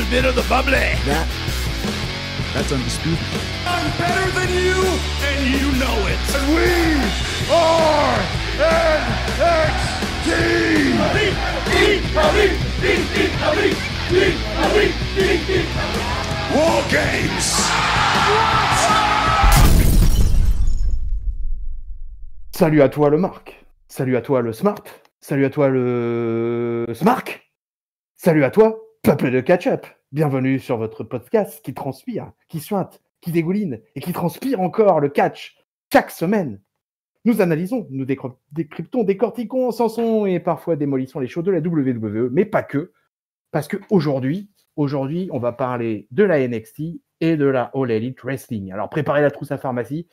bit of the bubbly. That's undisputed. I'm better than you, and you know it. And we are NXT. War Games. Salut à toi le Marc. Salut à toi le Smart. Salut à toi le Smark. Salut à toi, peuple de catch-up. Bienvenue sur votre podcast qui transpire, qui suinte, qui dégouline et qui transpire encore le catch chaque semaine. Nous analysons, nous décryptons, décortiquons, encensons et parfois démolissons les shows de la WWE, mais pas que. Parce qu'aujourd'hui, on va parler de la NXT et de la All Elite Wrestling. Alors préparez la trousse à pharmacie.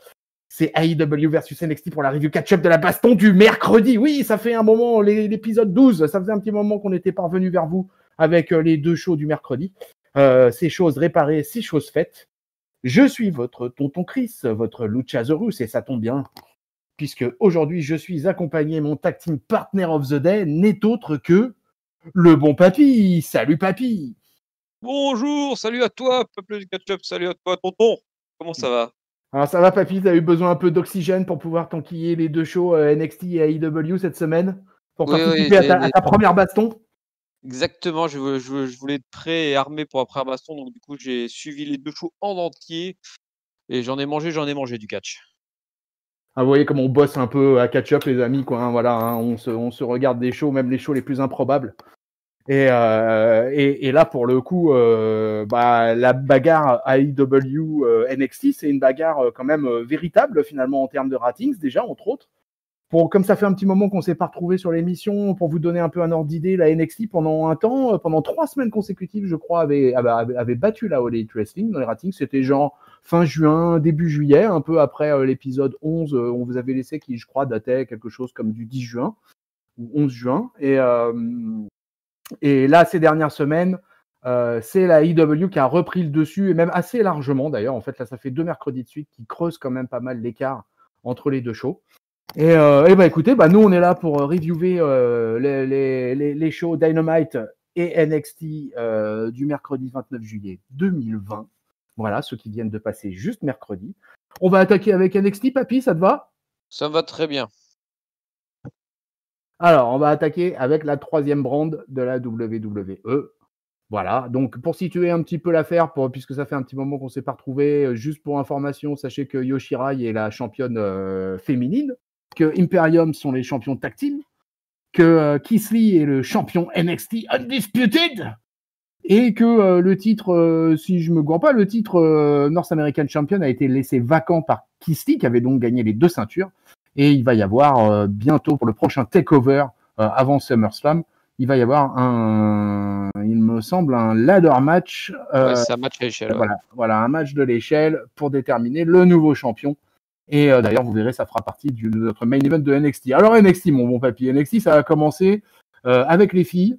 C'est AEW versus NXT pour la review catch-up de la baston du mercredi. Oui, ça fait un moment, l'épisode 12, ça faisait un petit moment qu'on était parvenu vers vous avec les deux shows du mercredi. Ces choses réparées, ces choses faites. Je suis votre tonton Chris, votre Luchasaurus, et ça tombe bien, puisque aujourd'hui, je suis accompagné, mon tag team partner of the day n'est autre que le bon papy. Salut papy. Bonjour, salut à toi, peuple du catch-up, salut à toi, tonton. Comment ça va? Alors ça va papy, t'as eu besoin un peu d'oxygène pour pouvoir t'enquiller les deux shows NXT et AEW cette semaine pour participer à ta première baston? Exactement, je voulais être prêt et armé pour la première baston, donc du coup j'ai suivi les deux shows en entier et j'en ai mangé du catch. Ah, vous voyez comme on bosse un peu à catch-up les amis, quoi, hein, voilà, hein, on se regarde des shows, même les shows les plus improbables. Et là, pour le coup, la bagarre AEW NXT, c'est une bagarre quand même véritable, finalement, en termes de ratings, déjà, entre autres. Comme ça fait un petit moment qu'on ne s'est pas retrouvé sur l'émission, pour vous donner un peu un ordre d'idée, la NXT, pendant un temps, pendant 3 semaines consécutives, je crois, avait battu la All Elite Wrestling dans les ratings. C'était genre fin juin, début juillet, un peu après l'épisode 11, on vous avait laissé, qui, je crois, datait quelque chose comme du 10 juin, ou 11 juin. Et là, ces dernières semaines, c'est la AEW qui a repris le dessus, et même assez largement d'ailleurs. En fait, là, ça fait 2 mercredis de suite qui creusent quand même pas mal l'écart entre les deux shows. Et écoutez, nous, on est là pour reviewer les shows Dynamite et NXT du mercredi 29 juillet 2020. Voilà, ceux qui viennent de passer juste mercredi. On va attaquer avec NXT, papy, ça te va? Ça me va très bien. Alors, on va attaquer avec la 3e brand de la WWE. Voilà, donc pour situer un petit peu l'affaire, puisque ça fait un petit moment qu'on ne s'est pas retrouvé, juste pour information, sachez que Io Shirai est la championne féminine, que Imperium sont les champions tag team, que Keith Lee est le champion NXT Undisputed, et que le titre, si je ne me gourre pas, le titre North American Champion a été laissé vacant par Keith Lee, qui avait donc gagné les 2 ceintures. Et il va y avoir bientôt, pour le prochain takeover avant SummerSlam, il va y avoir il me semble, un ladder match. C'est un match à l'échelle. Voilà, un match de l'échelle pour déterminer le nouveau champion. Et d'ailleurs, vous verrez, ça fera partie de notre main event de NXT. Alors NXT, mon bon papy, NXT, ça a commencé avec les filles.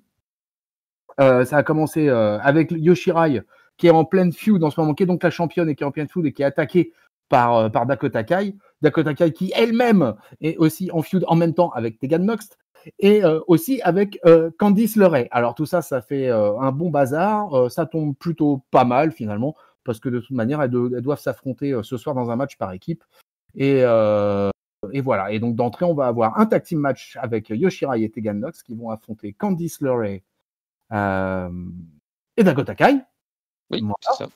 Ça a commencé avec Io Shirai, qui est en pleine feud en ce moment, qui est donc la championne et qui est en pleine feud et qui est attaquée par Dakota Kai. Dakota Kai qui elle-même est aussi en feud en même temps avec Tegan Nox et aussi avec Candice LeRae. Alors tout ça, ça fait un bon bazar. Ça tombe plutôt pas mal finalement, parce que de toute manière, elles doivent s'affronter ce soir dans un match par équipe. Et voilà. Et donc d'entrée, on va avoir un tag team match avec Io Shirai et Tegan Nox qui vont affronter Candice LeRae et Dakota Kai. Oui, voilà. c'est ça.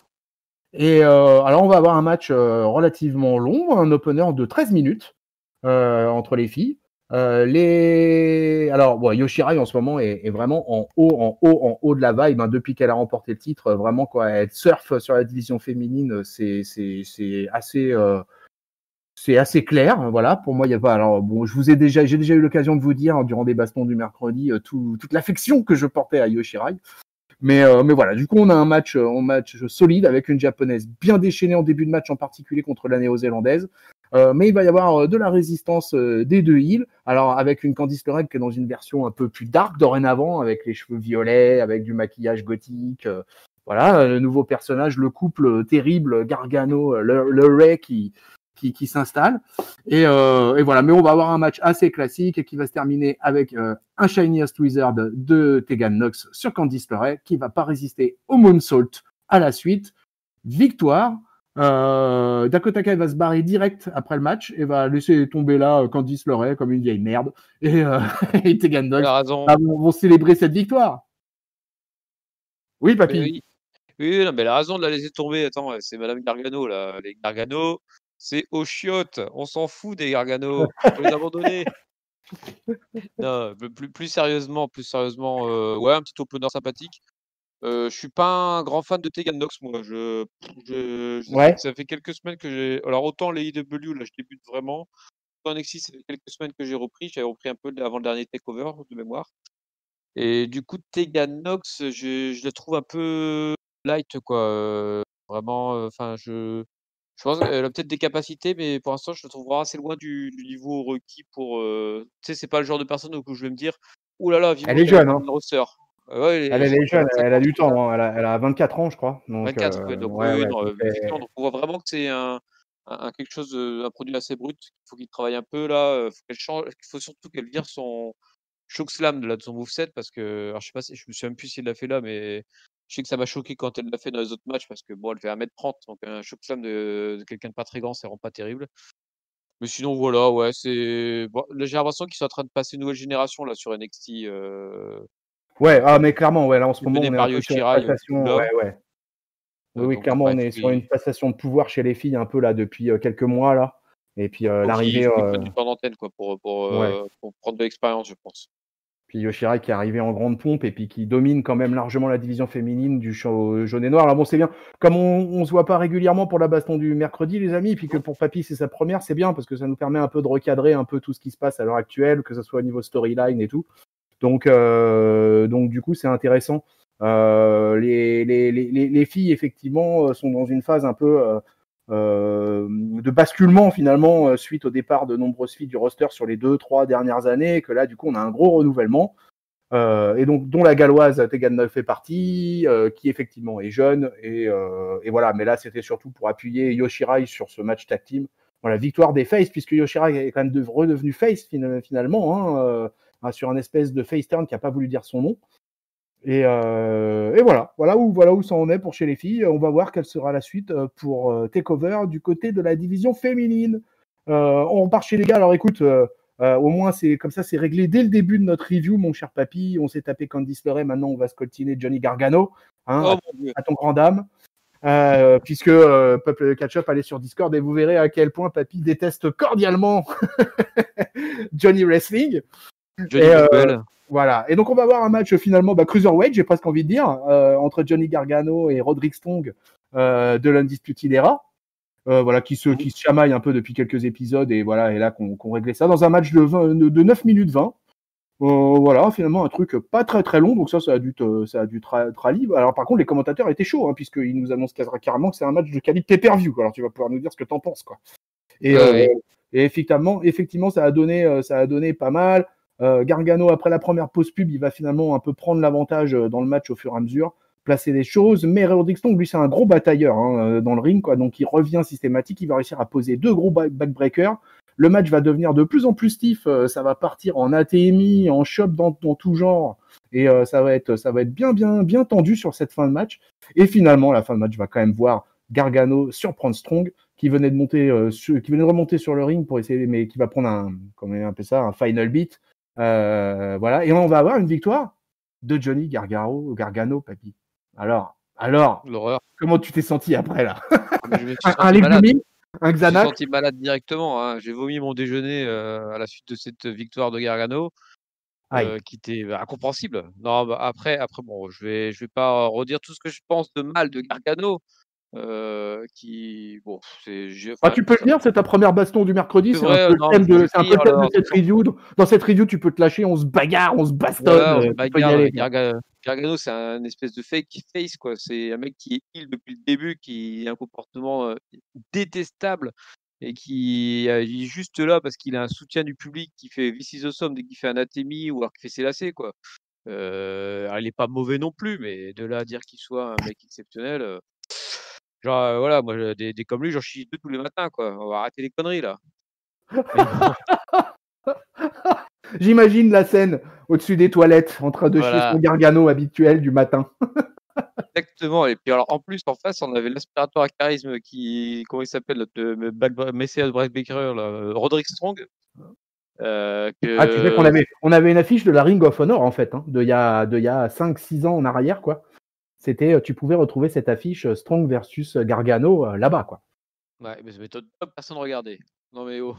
Et alors, on va avoir un match relativement long, un opener de 13 minutes entre les filles. Alors, Io Shirai en ce moment est vraiment en haut de la vibe, hein, depuis qu'elle a remporté le titre. Vraiment, quoi, elle surfe sur la division féminine, c'est assez clair. Voilà, pour moi, il y a pas. Alors, bon, j'ai déjà eu l'occasion de vous dire durant des bastons du mercredi toute l'affection que je portais à Io Shirai. Mais voilà, du coup, on a un match solide avec une japonaise bien déchaînée en début de match, en particulier contre la néo-zélandaise. Mais il va y avoir de la résistance des deux heels. Alors, avec une Candice LeRae qui est dans une version un peu plus dark dorénavant, avec les cheveux violets, avec du maquillage gothique. Voilà, le nouveau personnage, le couple terrible Gargano-LeRae qui qui s'installe. Et voilà, mais on va avoir un match assez classique et qui va se terminer avec un Shiniest Wizard de Tegan Nox sur Candice LeRae qui va pas résister au Moonsault à la suite. Victoire. Dakota Kai va se barrer direct après le match et va laisser tomber là Candice LeRae comme une vieille merde. Et, et Tegan Nox vont célébrer cette victoire. Oui, papy. Oui. Oui, non, mais elle a raison de la laisser tomber. Attends, c'est Madame Gargano, là. Les Gargano, c'est aux chiottes. On s'en fout des Gargano. Faut les abandonner. Non, plus sérieusement, ouais, un petit opener sympathique. Je suis pas un grand fan de Tegan Nox, moi. Ouais. Ça fait quelques semaines que j'ai. Alors, autant les IW, là, je débute vraiment. Autant NXT, ça fait quelques semaines que j'ai repris. J'avais repris un peu avant le dernier takeover de mémoire. Et du coup, Tegan Nox, je la trouve un peu light, quoi. Vraiment, enfin, je pense qu'elle a peut-être des capacités, mais pour l'instant, je la trouve vraiment assez loin du niveau requis pour. Tu sais, c'est pas le genre de personne où je vais me dire, ouh là là, vivement Elle est qu'elle jeune, dans hein. le roster. Ouais, Elle est jeune, elle a du temps, hein. Elle a 24 ans, je crois. Donc, 24, ouais, donc ouais, oui, ouais, non, donc, effectivement, donc on voit vraiment que c'est quelque chose, un produit assez brut. Il faut qu'il travaille un peu là. Faut qu'elle change. Il faut surtout qu'elle vire son chokeslam là, de son moveset parce que, alors je sais pas si je me souviens même plus si elle l'a fait là, mais je sais que ça m'a choqué quand elle l'a fait dans les autres matchs parce que bon, elle fait 1m30, donc un chokeslam de quelqu'un de pas très grand, c'est vraiment pas terrible. Mais sinon voilà, ouais, c'est bon, là, j'ai l'impression qu'ils sont en train de passer une nouvelle génération là sur NXT. Ouais, mais clairement, ouais, là en ce moment, Menée on est un par peu sur Io une Shirai, passation. là. Ouais, ouais. Oui, Donc clairement, on bref, est sur une passation de pouvoir chez les filles un peu là depuis quelques mois là. Et puis l'arrivée. Il faut qu'ils prennent du temps d'antenne quoi Ouais. pour prendre de l'expérience, je pense. Puis Yoshirai qui est arrivé en grande pompe et puis qui domine quand même largement la division féminine du jaune et noir. Alors bon, c'est bien. Comme on se voit pas régulièrement pour la baston du mercredi, les amis, et puis que pour Papy c'est sa première, c'est bien parce que ça nous permet un peu de recadrer un peu tout ce qui se passe à l'heure actuelle, que ce soit au niveau storyline et tout. Donc du coup, c'est intéressant. Les filles, effectivement, sont dans une phase un peu de basculement, finalement, suite au départ de nombreuses filles du roster sur les 2-3 dernières années, et que là, du coup, on a un gros renouvellement. Et donc, dont la galloise Tegan Nox fait partie, qui effectivement est jeune. Et voilà, mais là, c'était surtout pour appuyer Yoshirai sur ce match tag team. Voilà, victoire des Face, puisque Yoshirai est quand même redevenu Face finalement, sur un espèce de face turn qui n'a pas voulu dire son nom. Et voilà où ça en est pour chez les filles. On va voir quelle sera la suite pour Takeover du côté de la division féminine. On repart chez les gars. Alors écoute, au moins c'est comme ça, c'est réglé dès le début de notre review, mon cher papy. On s'est tapé Candice LeRae. Maintenant, on va se coltiner Johnny Gargano, Oh mon Dieu. à ton grand dame. Puisque Peuple Catch-Up, allez sur Discord et vous verrez à quel point papy déteste cordialement Johnny Wrestling. Johnny Bell. Voilà. Et donc, on va avoir un match finalement cruiserweight, j'ai presque envie de dire, entre Johnny Gargano et Roderick Strong de l'Undisputed Era. Voilà, qui se chamaillent un peu depuis quelques épisodes et voilà, et là qu'on réglait ça dans un match de 9 minutes 20. Voilà, finalement un truc pas très très long, donc ça a dû trali. Alors par contre, les commentateurs étaient chauds, hein, puisqu'ils nous annoncent carrément que c'est un match de qualité pay-per-view. Alors tu vas pouvoir nous dire ce que t'en penses, quoi. Et, et effectivement, ça a donné pas mal. Gargano, après la première pause pub, il va finalement un peu prendre l'avantage dans le match au fur et à mesure, placer les choses. Mais Roderick Strong, lui, c'est un gros batailleur dans le ring, quoi. Donc il revient systématique, il va réussir à poser 2 gros backbreakers. Le match va devenir de plus en plus stiff, ça va partir en ATMI, en chop dans tout genre, et ça va être bien tendu sur cette fin de match. Et finalement, la fin de match va quand même voir Gargano surprendre Strong, qui venait de remonter sur le ring pour essayer, mais qui va prendre un final beat. Voilà, et on va avoir une victoire de Johnny Gargano, papy. Alors, l'horreur. Comment tu t'es senti après là? Je me suis un Levlumin, un Xanax. Je me suis senti malade directement. Hein. J'ai vomi mon déjeuner à la suite de cette victoire de Gargano, qui était incompréhensible. Non, après, bon, je vais pas redire tout ce que je pense de mal de Gargano. Tu peux le dire, c'est ta première baston du mercredi, c'est un peu le thème de cette review. Dans cette review, tu peux te lâcher, on se bagarre, on se bastonne. Voilà, on se bagarre. Gargano, c'est un espèce de fake face, quoi. C'est un mec qui est heel depuis le début, qui a un comportement détestable et qui est juste là parce qu'il a un soutien du public qui fait This is awesome dès qu'il fait un atémie ou alors qu'il fait ses lacets, quoi. Il est pas mauvais non plus, mais de là à dire qu'il soit un mec exceptionnel. Genre, voilà, moi, des comme lui, j'en chie 2 tous les matins, quoi. On va arrêter les conneries, là. Mais bon, J'imagine la scène au-dessus des toilettes, en train de chier son voilà, Gargano habituel du matin. exactement. Et puis alors, en plus, en face, on avait l'aspirateur à charisme qui comment il s'appelle, Messias Brett Baker, là, Roderick Strong, Ah, tu sais qu'on que avait une affiche de la Ring of Honor, en fait, hein, de il y a 5-6 ans en arrière, quoi. C'était, tu pouvais retrouver cette affiche Strong versus Gargano là-bas, quoi. ouais, mais ça m'étonne pas que personne regardait. Non, mais oh.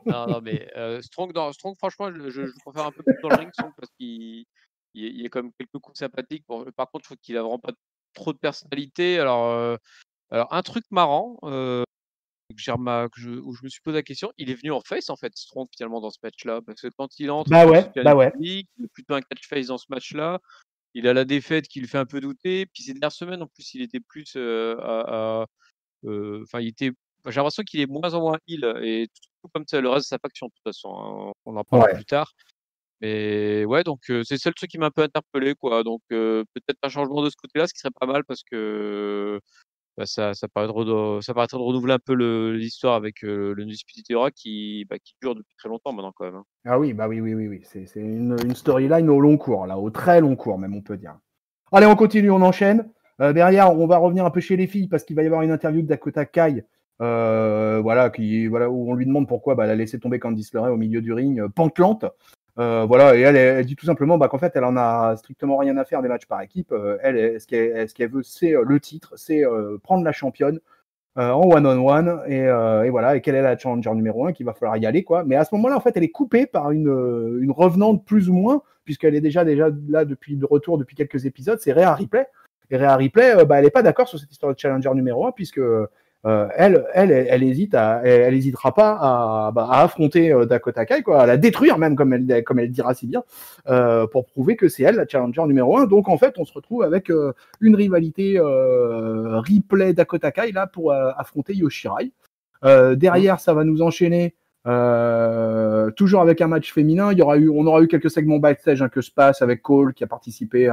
Non, non, mais Strong, franchement, je le préfère un peu plus dans le ring, Strong, parce qu'il y a quand même quelques coups sympathiques. Bon, par contre, je trouve qu'il a vraiment pas trop de personnalité. Alors un truc marrant, que j'ai où je me suis posé la question, il est venu en face, en fait, Strong, finalement, dans ce match-là. Parce que quand il entre, il Bah fait ouais, super bah du ouais. public, il est plutôt un catch face dans ce match-là. Il a la défaite qui le fait un peu douter. Puis ces dernières semaines, en plus, il était plus enfin, j'ai l'impression qu'il est moins en moins heal et tout comme ça, le reste de sa faction, de toute façon, hein, on en parlera Ouais. plus tard. Mais ouais, donc c'est le seul truc qui m'a un peu interpellé, quoi. Donc peut-être un changement de ce côté-là, ce qui serait pas mal parce que bah, ça permettrait de renouveler un peu l'histoire avec le Undisputed Era qui dure depuis très longtemps maintenant, quand même, hein. Ah oui, bah oui, oui, oui, oui. C'est une storyline au long cours, là, au très long cours, même, on peut dire. Allez, on continue, on enchaîne. Derrière, on va revenir un peu chez les filles parce qu'il va y avoir une interview de Dakota Kai, voilà, où on lui demande pourquoi elle a laissé tomber Candice LeRae au milieu du ring, pantelante. Voilà, et elle dit tout simplement qu'en fait, elle en a strictement rien à faire des matchs par équipe. Ce qu'elle veut, c'est le titre, c'est prendre la championne en one-on-one et voilà, et quelle est la challenger numéro 1 qu'il va falloir y aller, quoi. Mais à ce moment-là, en fait, elle est coupée par une revenante plus ou moins, puisqu'elle est déjà là de retour depuis quelques épisodes, c'est Rhea Ripley. Et Rhea Ripley, elle n'est pas d'accord sur cette histoire de challenger numéro 1, puisque elle hésitera pas à affronter Dakota Kai, quoi, à la détruire même, comme elle dira si bien, pour prouver que c'est elle la challenger numéro 1. Donc en fait, on se retrouve avec une rivalité Ripley Dakota Kai là pour affronter Yoshirai. Derrière, ça va nous enchaîner toujours avec un match féminin. On aura eu quelques segments backstage que je passe avec Cole qui a participé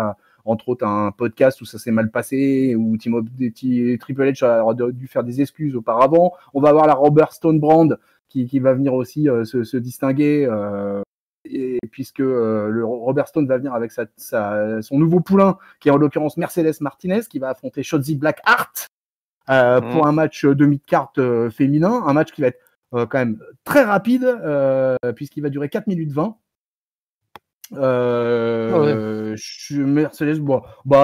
entre autres à un podcast où ça s'est mal passé, où Triple H a dû faire des excuses auparavant. On va avoir la Robert Stone brand qui va venir aussi se distinguer. Et puisque le Robert Stone va venir avec son nouveau poulain, qui est en l'occurrence Mercedes Martinez, qui va affronter Shotzi Blackheart pour un match de mid-card féminin, un match qui va être quand même très rapide, puisqu'il va durer 4 minutes 20.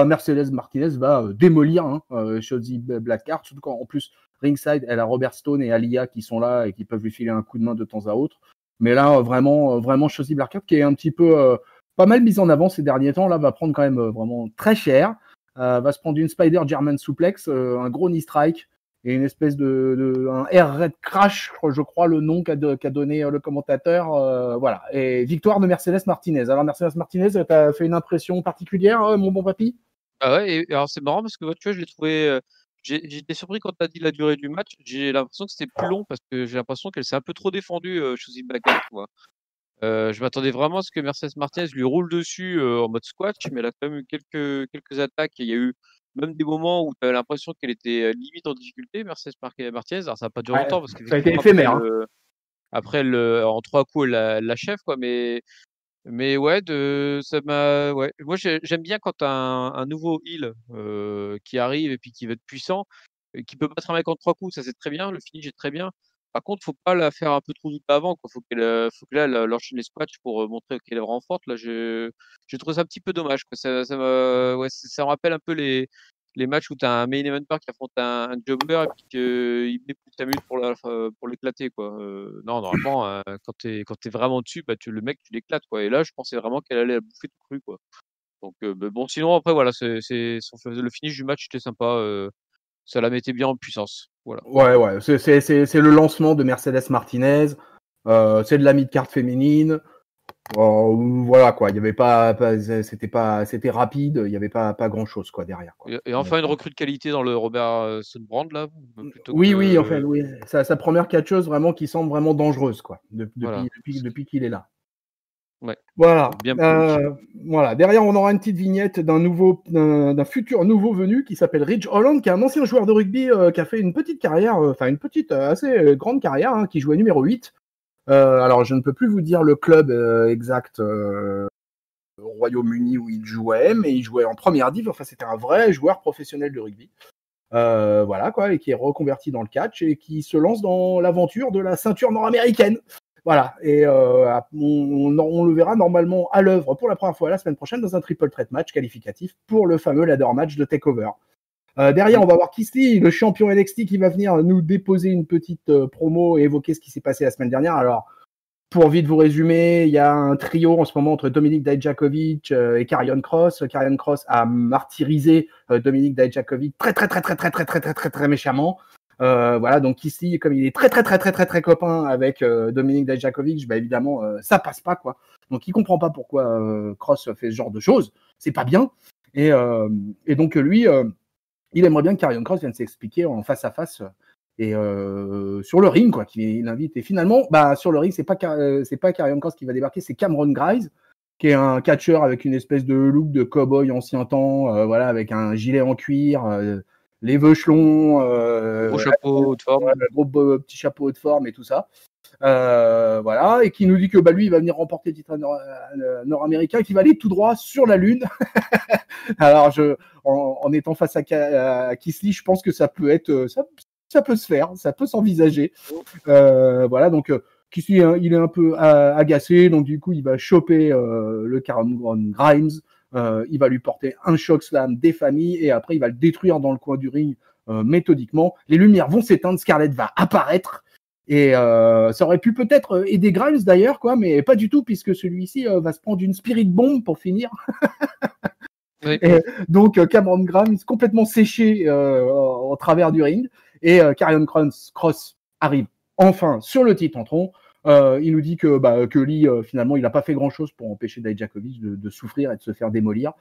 Mercedes Martinez va démolir Shotzi Blackheart, surtout quand en plus ringside elle a Robert Stone et Aliyah qui sont là et qui peuvent lui filer un coup de main de temps à autre. Mais là vraiment Shotzi Blackheart qui est un petit peu pas mal mise en avant ces derniers temps, là va prendre quand même vraiment très cher, va se prendre une Spider German Suplex, un gros knee strike et une espèce un Air Red Crash, je crois le nom qu'a donné le commentateur. Voilà. Et victoire de Mercedes Martinez. Alors Mercedes Martinez, t'as fait une impression particulière, mon bon papy? Ah ouais, et alors c'est marrant parce que tu vois, je l'ai trouvé. J'étais surpris quand tu as dit la durée du match. J'ai l'impression que c'était plus long parce que j'ai l'impression qu'elle s'est un peu trop défendue, Shotzi Blackheart, moi. Je m'attendais vraiment à ce que Mercedes Martinez lui roule dessus en mode squash, mais elle a quand même eu quelques attaques. Et il y a eu même des moments où tu avais l'impression qu'elle était limite en difficulté, Mercedes Martinez. Alors ça n'a pas duré Ouais, longtemps parce ça a été qu'effectivement, éphémère. après, en 3 coups, elle l'achève, quoi. Mais ouais, ouais. Moi, j'aime bien quand tu as un nouveau heal qui arrive et puis qui va être puissant, et qui peut battre un mec en 3 coups, ça c'est très bien, le finish est très bien. Par contre, faut pas la faire un peu trop douter avant, quoi. Faut que là, elle enchaîne les squats pour montrer qu'elle est vraiment forte. Là, j'ai trouvé ça un petit peu dommage, quoi. Ça me rappelle un peu les matchs où tu as un main eventer qui affronte un jobber et puis qu'il met plus de 5 minutes pour l'éclater, quoi. Non, normalement, quand tu es vraiment dessus, bah, le mec, tu l'éclates, quoi. Et là, je pensais vraiment qu'elle allait la bouffer tout cru, quoi. Donc, bah, bon, sinon, après, voilà, le finish du match était sympa. Ça la mettait bien en puissance. Voilà. Ouais, c'est le lancement de Mercedes Martinez. C'est de la mid-card féminine. Voilà quoi, il y avait c'était rapide, il y avait pas grand chose quoi derrière quoi. Et enfin, une recrue de qualité dans le Robert Sundbrand, là, plutôt Oui, en fait, que. oui, sa première catcheuse vraiment qui semble vraiment dangereuse quoi, Voilà. depuis qu'il est là. Ouais, Voilà. bien polémique. Voilà. Derrière, on aura une petite vignette d'un futur nouveau venu qui s'appelle Ridge Holland, qui est un ancien joueur de rugby qui a fait une petite carrière, une petite assez grande carrière, qui jouait numéro 8. Alors, je ne peux plus vous dire le club exact au Royaume-Uni où il jouait, mais il jouait en première div. Enfin, c'était un vrai joueur professionnel de rugby. Voilà quoi, et qui est reconverti dans le catch et qui se lance dans l'aventure de la ceinture nord-américaine. Voilà, et on le verra normalement à l'œuvre pour la première fois la semaine prochaine dans un triple threat match qualificatif pour le fameux ladder match de TakeOver. Derrière, on va voir Keith Lee, le champion NXT, qui va venir nous déposer une petite promo et évoquer ce qui s'est passé la semaine dernière. Alors, pour vite vous résumer, il y a un trio en ce moment entre Dominik Dijakovic et Karrion Kross. Karrion Kross a martyrisé Dominik Dijakovic très méchamment. Voilà, donc ici, comme il est très copain avec Dominik Dijakovic, bah évidemment, ça passe pas, quoi. Donc il comprend pas pourquoi Kross fait ce genre de choses. C'est pas bien. Et donc lui, il aimerait bien que Karrion Kross vienne s'expliquer en face à face et sur le ring, quoi, qu'il invite. Et finalement, sur le ring, c'est pas Karrion Kross qui va débarquer, c'est Cameron Grimes, qui est un catcheur avec une espèce de look de cow-boy ancien temps, voilà, avec un gilet en cuir, les veuchelons, Gros chapeau de forme. gros petit chapeau de forme et tout ça. Voilà, et qui nous dit que lui, il va venir remporter le titre nord-américain et qu'il va aller tout droit sur la Lune. Alors, en étant face à Keith Lee, je pense que ça peut être, ça peut se faire, ça peut s'envisager. Voilà, donc Keith Lee, hein, il est un peu agacé, donc du coup, il va choper le Cameron Grimes, il va lui porter un chokeslam des familles, et après, il va le détruire dans le coin du ring méthodiquement. Les lumières vont s'éteindre, Scarlett va apparaître. Et ça aurait pu peut-être aider Grimes d'ailleurs, quoi, mais pas du tout, puisque celui-ci va se prendre une spirit bomb pour finir. Oui. Et donc Cameron Grimes complètement séché en travers du ring, et Karrion Kross arrive enfin sur le titre en tronc. Il nous dit que Lee, finalement, il n'a pas fait grand-chose pour empêcher Dijakovic de souffrir et de se faire démolir.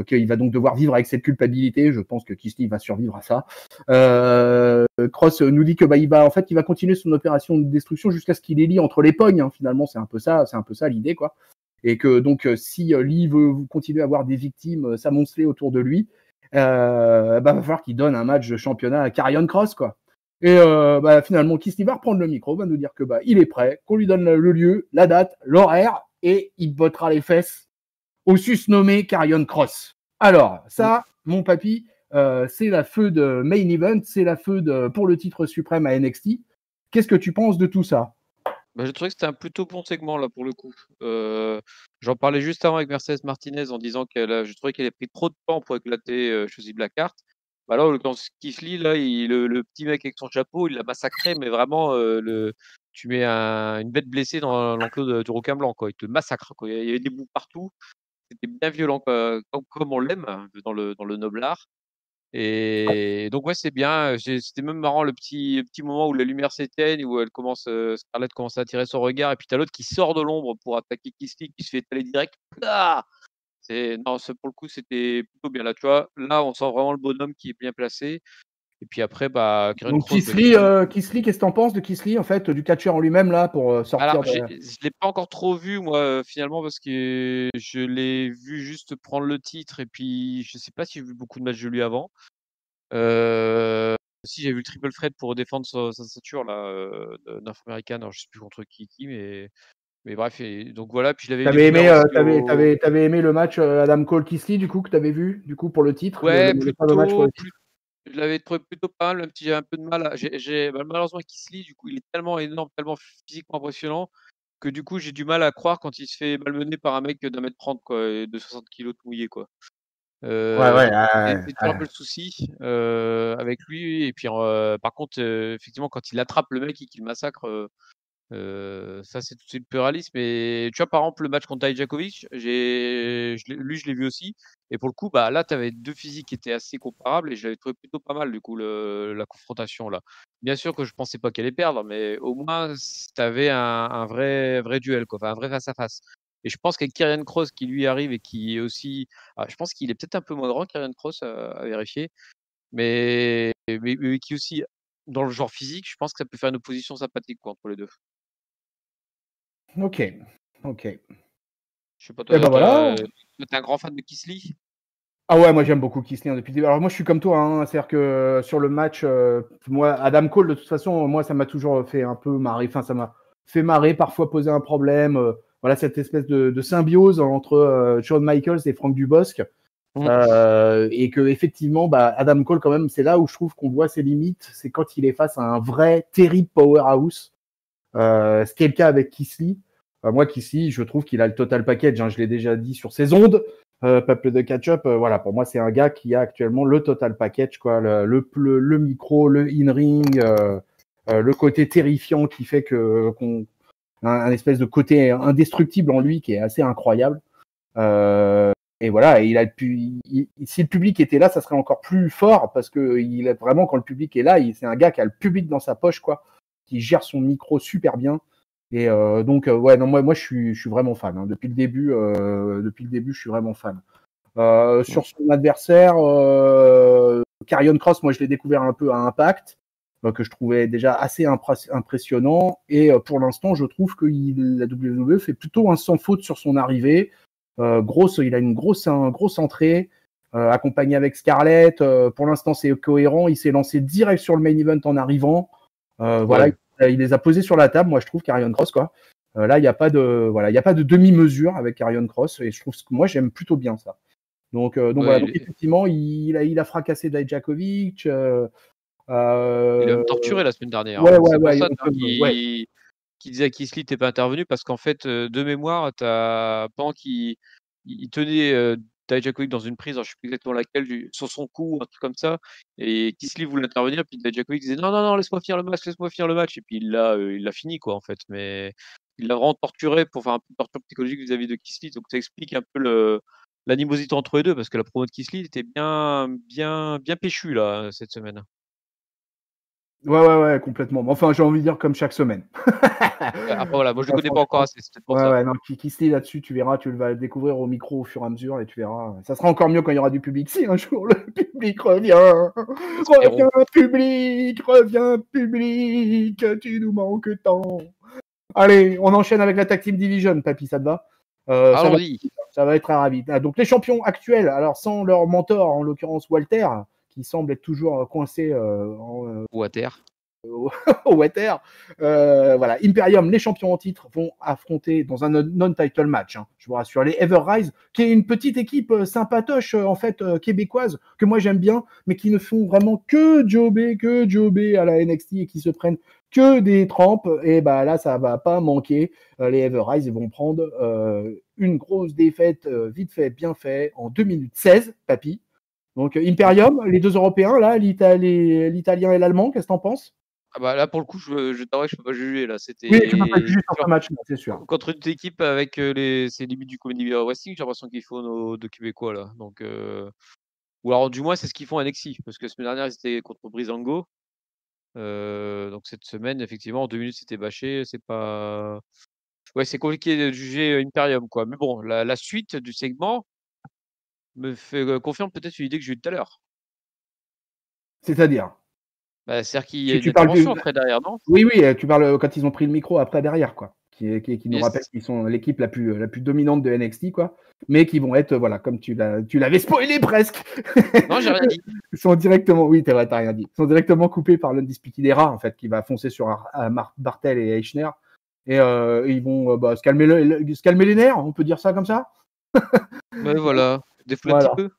Qu'il va donc devoir vivre avec cette culpabilité. Je pense que Keith Lee va survivre à ça. Kross nous dit que il va continuer son opération de destruction jusqu'à ce qu'il ait Lee entre les pognes. Hein. Finalement, c'est un peu ça l'idée, quoi. Et que donc, si Lee veut continuer à avoir des victimes s'amonceler autour de lui, va falloir qu'il donne un match de championnat à Karrion Kross, quoi. Et finalement, Keith Lee va reprendre le micro, va nous dire que il est prêt, qu'on lui donne le lieu, la date, l'horaire, et il bottera les fesses au susnommé Karrion Kross. Alors, ça, mon papy, c'est la feud de main event, c'est la feud pour le titre suprême à NXT. Qu'est-ce que tu penses de tout ça? J'ai trouvé que c'était un plutôt bon segment là pour le coup. J'en parlais juste avant avec Mercedes Martinez en disant je trouvais qu'elle a pris trop de temps pour éclater Shotzi Blackheart. Là, quand Keith Lee, là, le petit mec avec son chapeau, il l'a massacré, mais vraiment, tu mets une bête blessée dans l'enclos du requin blanc, quoi. Il te massacre, quoi. Il y avait des bouts partout. C'était bien violent, quoi, comme on l'aime dans le noble art. Et donc ouais, c'est bien. C'était même marrant le petit moment où la lumière s'éteigne, où Scarlett commence à attirer son regard, et puis t'as l'autre qui sort de l'ombre pour attaquer Keith Lee, qui se fait étaler direct. Ah non, pour le coup, c'était plutôt bien là, tu vois. Là, on sent vraiment le bonhomme qui est bien placé. Et puis après, Karrion Donc Kross, Keith Lee, qu'est-ce que t'en penses de Keith Lee, en fait, du catcheur en lui-même, là, pour sortir alors, de... je l'ai pas encore trop vu, moi, finalement, parce que je l'ai vu juste prendre le titre, et puis je sais pas si j'ai vu beaucoup de matchs de lui avant. Si, j'ai vu le triple threat pour défendre sa ceinture là, North American, alors je sais plus contre qui, mais bref, et donc voilà, puis je l'avais T'avais découvert aimé, aussi t'avais aimé le match Adam Cole Keith Lee, du coup, que t'avais vu, du coup, pour le titre, ouais, le fameux match pour plutôt le titre. je l'avais trouvé plutôt pas mal, même si j'ai un peu de mal malheureusement Keith Lee, du coup, il est tellement énorme, tellement physiquement impressionnant que du coup, j'ai du mal à croire quand il se fait malmener par un mec d'1 m 30 quoi, et de 60 kilogrammes tout mouillé, quoi. Donc c'est toujours un peu le souci, avec lui, et puis, par contre, effectivement, quand il attrape le mec et qu'il le massacre, ça, c'est tout de suite plus réaliste. Mais tu vois, par exemple, le match contre Dijakovic, je l'ai vu aussi, et pour le coup, là, tu avais 2 physiques qui étaient assez comparables, et je l'avais trouvé plutôt pas mal, du coup, la confrontation là. Bien sûr que je pensais pas qu'elle allait perdre, mais au moins tu avais un vrai duel, quoi, enfin un vrai face à face. Et je pense qu'avec Karrion Kross qui lui arrive et qui est aussi, je pense qu'il est peut-être un peu moins grand, Karrion Kross, à vérifier, mais qui aussi dans le genre physique, je pense que ça peut faire une opposition sympathique, quoi, entre les 2. Ok, ok. Je sais pas, Et ben voilà. t'es un grand fan de Kisly? Ah ouais, moi j'aime beaucoup Kisly depuis le début. Alors moi je suis comme toi, hein, c'est-à-dire que sur le match, moi Adam Cole de toute façon, moi ça m'a toujours fait un peu marrer. Enfin ça m'a fait marrer, parfois poser un problème. Voilà cette espèce de symbiose entre Shawn Michaels et Frank Dubosc. Et que effectivement, Adam Cole quand même, c'est là où je trouve qu'on voit ses limites. C'est quand il est face à un vrai terrible powerhouse. Ce qui est le cas avec Kisly. Moi Kisly, je trouve qu'il a le total package. Hein, je l'ai déjà dit sur ses ondes. Peuple de Catch-up, voilà, pour moi, c'est un gars qui a actuellement le total package, quoi, le micro, le in-ring, le côté terrifiant qui fait un espèce de côté indestructible en lui qui est assez incroyable. Et voilà, et si le public était là, ça serait encore plus fort parce que il est vraiment quand le public est là, c'est un gars qui a le public dans sa poche, quoi, qui gère son micro super bien. Et donc ouais, non, moi je suis vraiment fan. Hein. Depuis le début, je suis vraiment fan. Sur son adversaire, Karrion Kross, moi je l'ai découvert un peu à Impact, que je trouvais déjà assez impressionnant. Et pour l'instant, je trouve que la WWE fait plutôt un sans faute sur son arrivée. Il a une grosse entrée, accompagné avec Scarlett. Pour l'instant, c'est cohérent. Il s'est lancé direct sur le main event en arrivant. Voilà, il les a posés sur la table. Moi, je trouve Karrion Kross, quoi. Là, il n'y a pas de demi-mesure avec Karrion Kross, et je trouve que moi, j'aime plutôt bien ça. Donc voilà. Donc effectivement, il a fracassé Dijakovic. Il a même torturé la semaine dernière. Ouais, hein. ouais, C'est ouais, pour ça qu'il disait à Kisly t'es pas intervenu parce qu'en fait, de mémoire, pendant qu'il tenait Dijakovic dans une prise, alors je sais plus exactement laquelle, sur son cou, un truc comme ça, et Kisly voulait intervenir, puis Dijakovic disait non, non, non, laisse-moi finir le match, et puis il l'a fini, quoi, en fait. Mais il l'a vraiment torturé pour faire un peu de torture psychologique vis-à-vis de Kisly, donc ça explique un peu l'animosité entre eux deux, parce que la promo de Kisly était bien, bien, bien péchue, là, cette semaine. Ouais, complètement. Enfin, j'ai envie de dire comme chaque semaine. Après, voilà, moi je le connais pas encore assez, c'est peut-être pour ça. Ouais, non, Kisly là-dessus, tu verras, tu vas le découvrir au micro au fur et à mesure et tu verras. Ça sera encore mieux quand il y aura du public. Si un jour le public revient, reviens public, tu nous manques tant. Allez, on enchaîne avec la Tag Team Division, papy, ça te va? Allons-y. Ça va être très rapide. Donc les champions actuels, alors sans leur mentor, en l'occurrence Walter, qui semble être toujours coincé Ou à terre. au Water. Voilà, Imperium, les champions en titre, vont affronter dans un non-title match, hein, je vous rassure, les Ever-Rise, qui est une petite équipe sympatoche, en fait, québécoise, que moi j'aime bien, mais qui ne font vraiment que jobber à la NXT et qui se prennent que des trempes. Et bah là, ça va pas manquer. Les Ever-Rise, ils vont prendre une grosse défaite, vite fait, bien fait, en 2 minutes 16, papy. Donc Imperium, les deux Européens, là, l'Italien et l'Allemand, qu'est-ce que t'en penses? Ah bah là pour le coup je t'avoue que je peux pas juger là, c'était Oui, tu peux pas juger sur ce match, c'est sûr. contre une équipe avec c'est limite du comedy wrestling, j'ai l'impression qu'ils font nos deux Québécois là. Donc ou alors du moins c'est ce qu'ils font à NXT parce que la semaine dernière ils étaient contre Breezango. Donc cette semaine effectivement en 2 minutes c'était bâché, c'est pas ouais, c'est compliqué de juger Imperium quoi. Mais bon, la suite du segment me fait confirme peut-être une idée que j'ai eue tout à l'heure. C'est-à-dire? Bah, c'est-à-dire qu'il y a une Tu parles intervention après derrière, non? Oui, tu parles quand ils ont pris le micro après derrière, quoi. Qui nous Yes. rappelle qu'ils sont l'équipe la plus dominante de NXT, quoi. Mais qui vont être, voilà, comme tu l'avais spoilé presque. Non, j'ai rien dit. Ils sont directement, oui, t'as rien dit. Ils sont directement coupés par l'Undisputed Era, en fait, qui va foncer sur Bartel et Eichner. Et ils vont se calmer les nerfs, on peut dire ça comme ça. Ouais, voilà, défouler un Voilà. petit peu.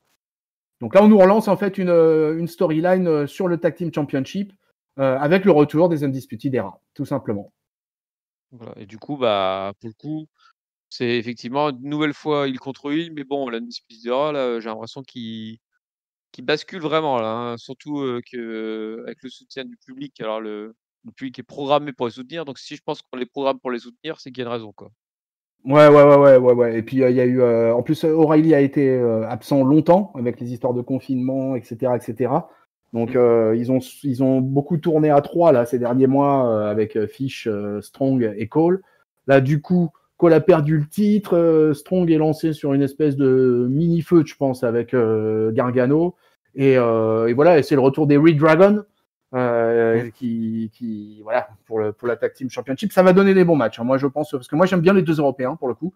Donc là, on nous relance en fait une storyline sur le Tag Team Championship avec le retour des Undisputed Era, tout simplement. Voilà, et du coup, bah, pour le coup, c'est effectivement une nouvelle fois île contre île, mais bon, l'Undisputed Era, là, j'ai l'impression qu'il bascule vraiment là, hein, surtout avec le soutien du public. Alors le public est programmé pour les soutenir, donc si je pense qu'on les programme pour les soutenir, c'est qu'il y a une raison, quoi. Ouais. Et puis il y a eu, en plus, O'Reilly a été absent longtemps avec les histoires de confinement, etc. Donc ils ont beaucoup tourné à 3 là ces derniers mois avec Fish, Strong et Cole. Là du coup, Cole a perdu le titre, Strong est lancé sur une espèce de mini feud, je pense, avec Gargano. Et voilà, et c'est le retour des Red Dragon qui voilà pour la Tag Team Championship. Ça va donner des bons matchs, hein, moi je pense, parce que moi j'aime bien les deux Européens pour le coup.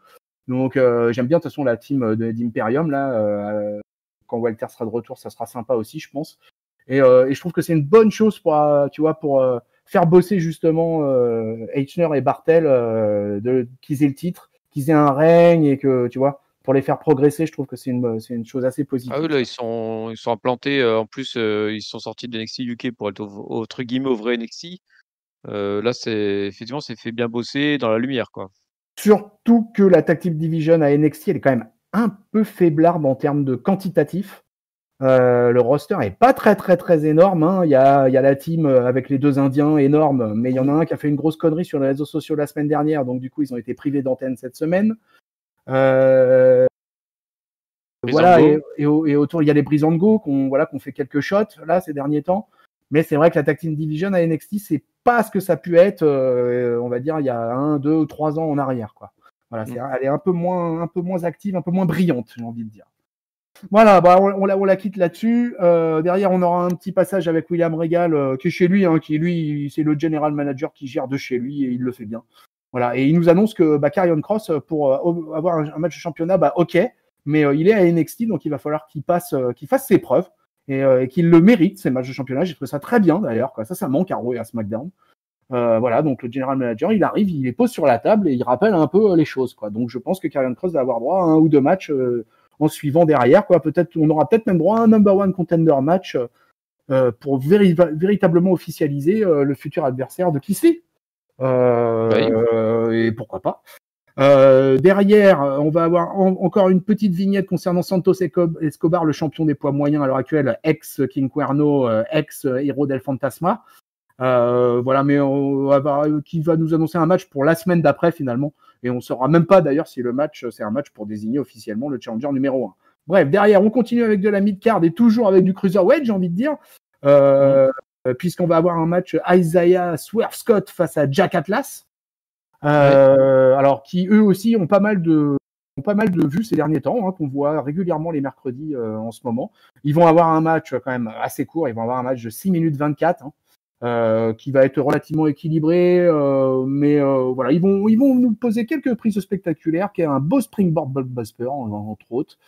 Donc j'aime bien de toute façon la team d'Imperium là. Quand Walter sera de retour, ça sera sympa aussi, je pense. Et je trouve que c'est une bonne chose pour faire bosser justement Eichner et Bartel, qu'ils aient le titre, qu'ils aient un règne et que tu vois, pour les faire progresser, je trouve que c'est une chose assez positive. Ah oui, là, ils sont implantés. En plus, ils sont sortis de NXT UK pour être entre guillemets au vrai NXT. Là, effectivement, c'est fait bien bosser dans la lumière, quoi. Surtout que la Tag Team Division à NXT, elle est quand même un peu faiblarde en termes de quantitatif. Le roster est pas très très très énorme. Hein. Il y a la team avec les 2 Indiens énormes, mais il y en a un qui a fait une grosse connerie sur les réseaux sociaux la semaine dernière, donc du coup ils ont été privés d'antenne cette semaine. Voilà, et autour il y a les Breezango qu'on fait quelques shots là ces derniers temps. Mais c'est vrai que la Tag Team Division à NXT, c'est pas ce que ça a pu être, on va dire, il y a 1, 2 ou 3 ans en arrière, quoi. Voilà, elle est un peu moins active, un peu moins brillante, j'ai envie de dire. Voilà, on la quitte là-dessus. Derrière, on aura un petit passage avec William Regal, qui est chez lui, qui lui, c'est le general manager qui gère de chez lui et il le fait bien. Voilà, et il nous annonce que Karrion Kross, pour avoir un match de championnat, ok, mais il est à NXT, donc il va falloir qu'il fasse ses preuves et qu'il le mérite, ces matchs de championnat. J'ai trouvé ça très bien d'ailleurs, quoi. Ça manque à Raw et à SmackDown. Voilà, donc le general manager, il arrive, il les pose sur la table et il rappelle un peu les choses, quoi. Donc je pense que Karrion Kross va avoir droit à 1 ou 2 matchs en suivant derrière, quoi. On aura peut-être même droit à un number 1 contender match pour véritablement officialiser le futur adversaire de qui c'est. Et pourquoi pas. Derrière, on va avoir encore une petite vignette concernant Santos Escobar, le champion des poids moyens à l'heure actuelle, ex-King Cuerno, ex-héros del Fantasma. Voilà, mais qui va nous annoncer un match pour la semaine d'après finalement, et on ne saura même pas d'ailleurs si le match c'est un match pour désigner officiellement le challenger numéro 1. Bref, derrière on continue avec de la mid-card et toujours avec du cruiserweight, j'ai envie de dire, puisqu'on va avoir un match Isaiah Swerve Scott face à Jack Atlas, alors qui eux aussi ont pas mal de vues ces derniers temps, qu'on voit régulièrement les mercredis en ce moment. Ils vont avoir un match quand même assez court, ils vont avoir un match de 6 minutes 24, qui va être relativement équilibré, mais voilà, ils vont nous poser quelques prises spectaculaires, qui est un beau springboard blockbuster entre autres.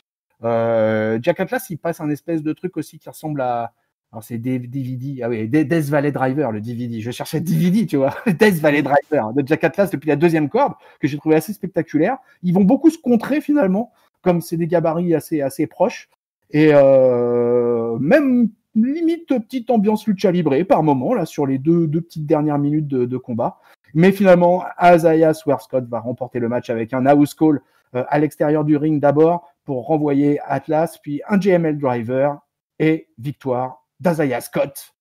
Jack Atlas, il passe un espèce de truc aussi qui ressemble à, alors c'est DVD, ah oui, Death Valley Driver, le DVD. Je cherchais DVD, tu vois, Death Valley Driver de Jack Atlas depuis la 2e corde, que j'ai trouvé assez spectaculaire. Ils vont beaucoup se contrer finalement, comme c'est des gabarits assez proches, et même limite petite ambiance lucha libre par moment là sur les deux petites dernières minutes de combat. Mais finalement, Isaiah Swerve Scott va remporter le match avec un house call à l'extérieur du ring d'abord pour renvoyer Atlas, puis un JML driver et victoire d'Isaiah Scott.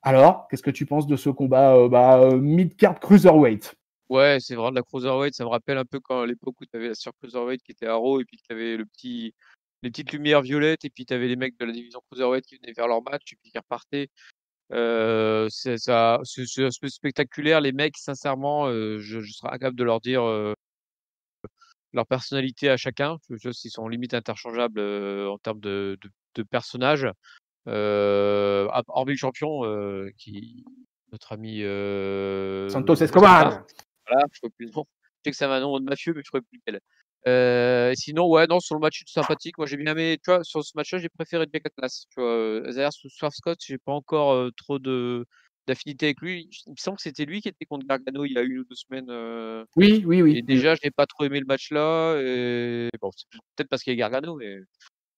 Alors, qu'est-ce que tu penses de ce combat mid-card cruiserweight? Ouais, c'est vraiment de la cruiserweight. Ça me rappelle un peu quand à l'époque où tu avais la sur cruiserweight qui était à Raw et puis que tu avais les petites lumières violettes et puis tu avais les mecs de la division cruiserweight qui venaient faire leur match et puis qui repartaient. C'est un peu spectaculaire. Les mecs, sincèrement, je serais incapable de leur dire leur personnalité à chacun. Je sais s'ils sont limite interchangeables en termes de personnages. Hormis le champion, notre ami Santos Escobar. Voilà, je ne plus le nom. Je sais que c'est un nom de mafieux, mais je ne plus lequel. Sinon, ouais, non, sur le match, c'est sympathique. Moi, j'ai bien aimé, tu vois, sur ce match-là, j'ai préféré Jack Atlas. Tu vois, Isaiah Swerve Scott, j'ai pas encore trop d'affinité avec lui. Il me semble que c'était lui qui était contre Gargano il y a 1 ou 2 semaines. Oui. Et déjà, je n'ai pas trop aimé le match-là. Et bon, c'est peut-être parce qu'il y a Gargano, mais.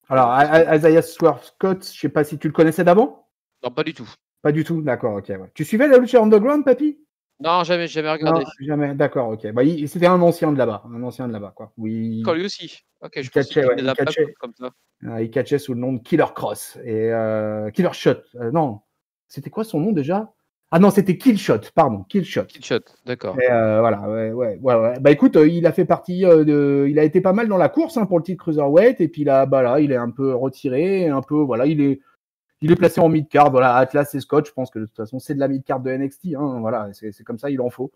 Alors, Isaiah Swerve Scott, je sais pas si tu le connaissais d'avant? Non, pas du tout. Pas du tout, d'accord, ok. Ouais. Tu suivais la Lucha Underground, papy? Non, jamais regardé. Non, jamais, d'accord, ok. C'était un ancien de là-bas, quoi. Oui. Quand lui aussi. Ok, je pensais qu'il les a pas comme ça. Il catchait sous le nom de Killer Cross et Killer Shot. Non, c'était quoi son nom déjà? Ah non, c'était Kill Shot, pardon, Kill Shot. Kill Shot, d'accord. Et voilà, ouais. Bah écoute, il a fait partie il a été pas mal dans la course pour le titre cruiserweight et puis là, il est un peu retiré, un peu, voilà, il est placé en mid-card. Voilà, Atlas et Scott, je pense que de toute façon, c'est de la mid-card de NXT. Voilà, c'est comme ça, il en faut.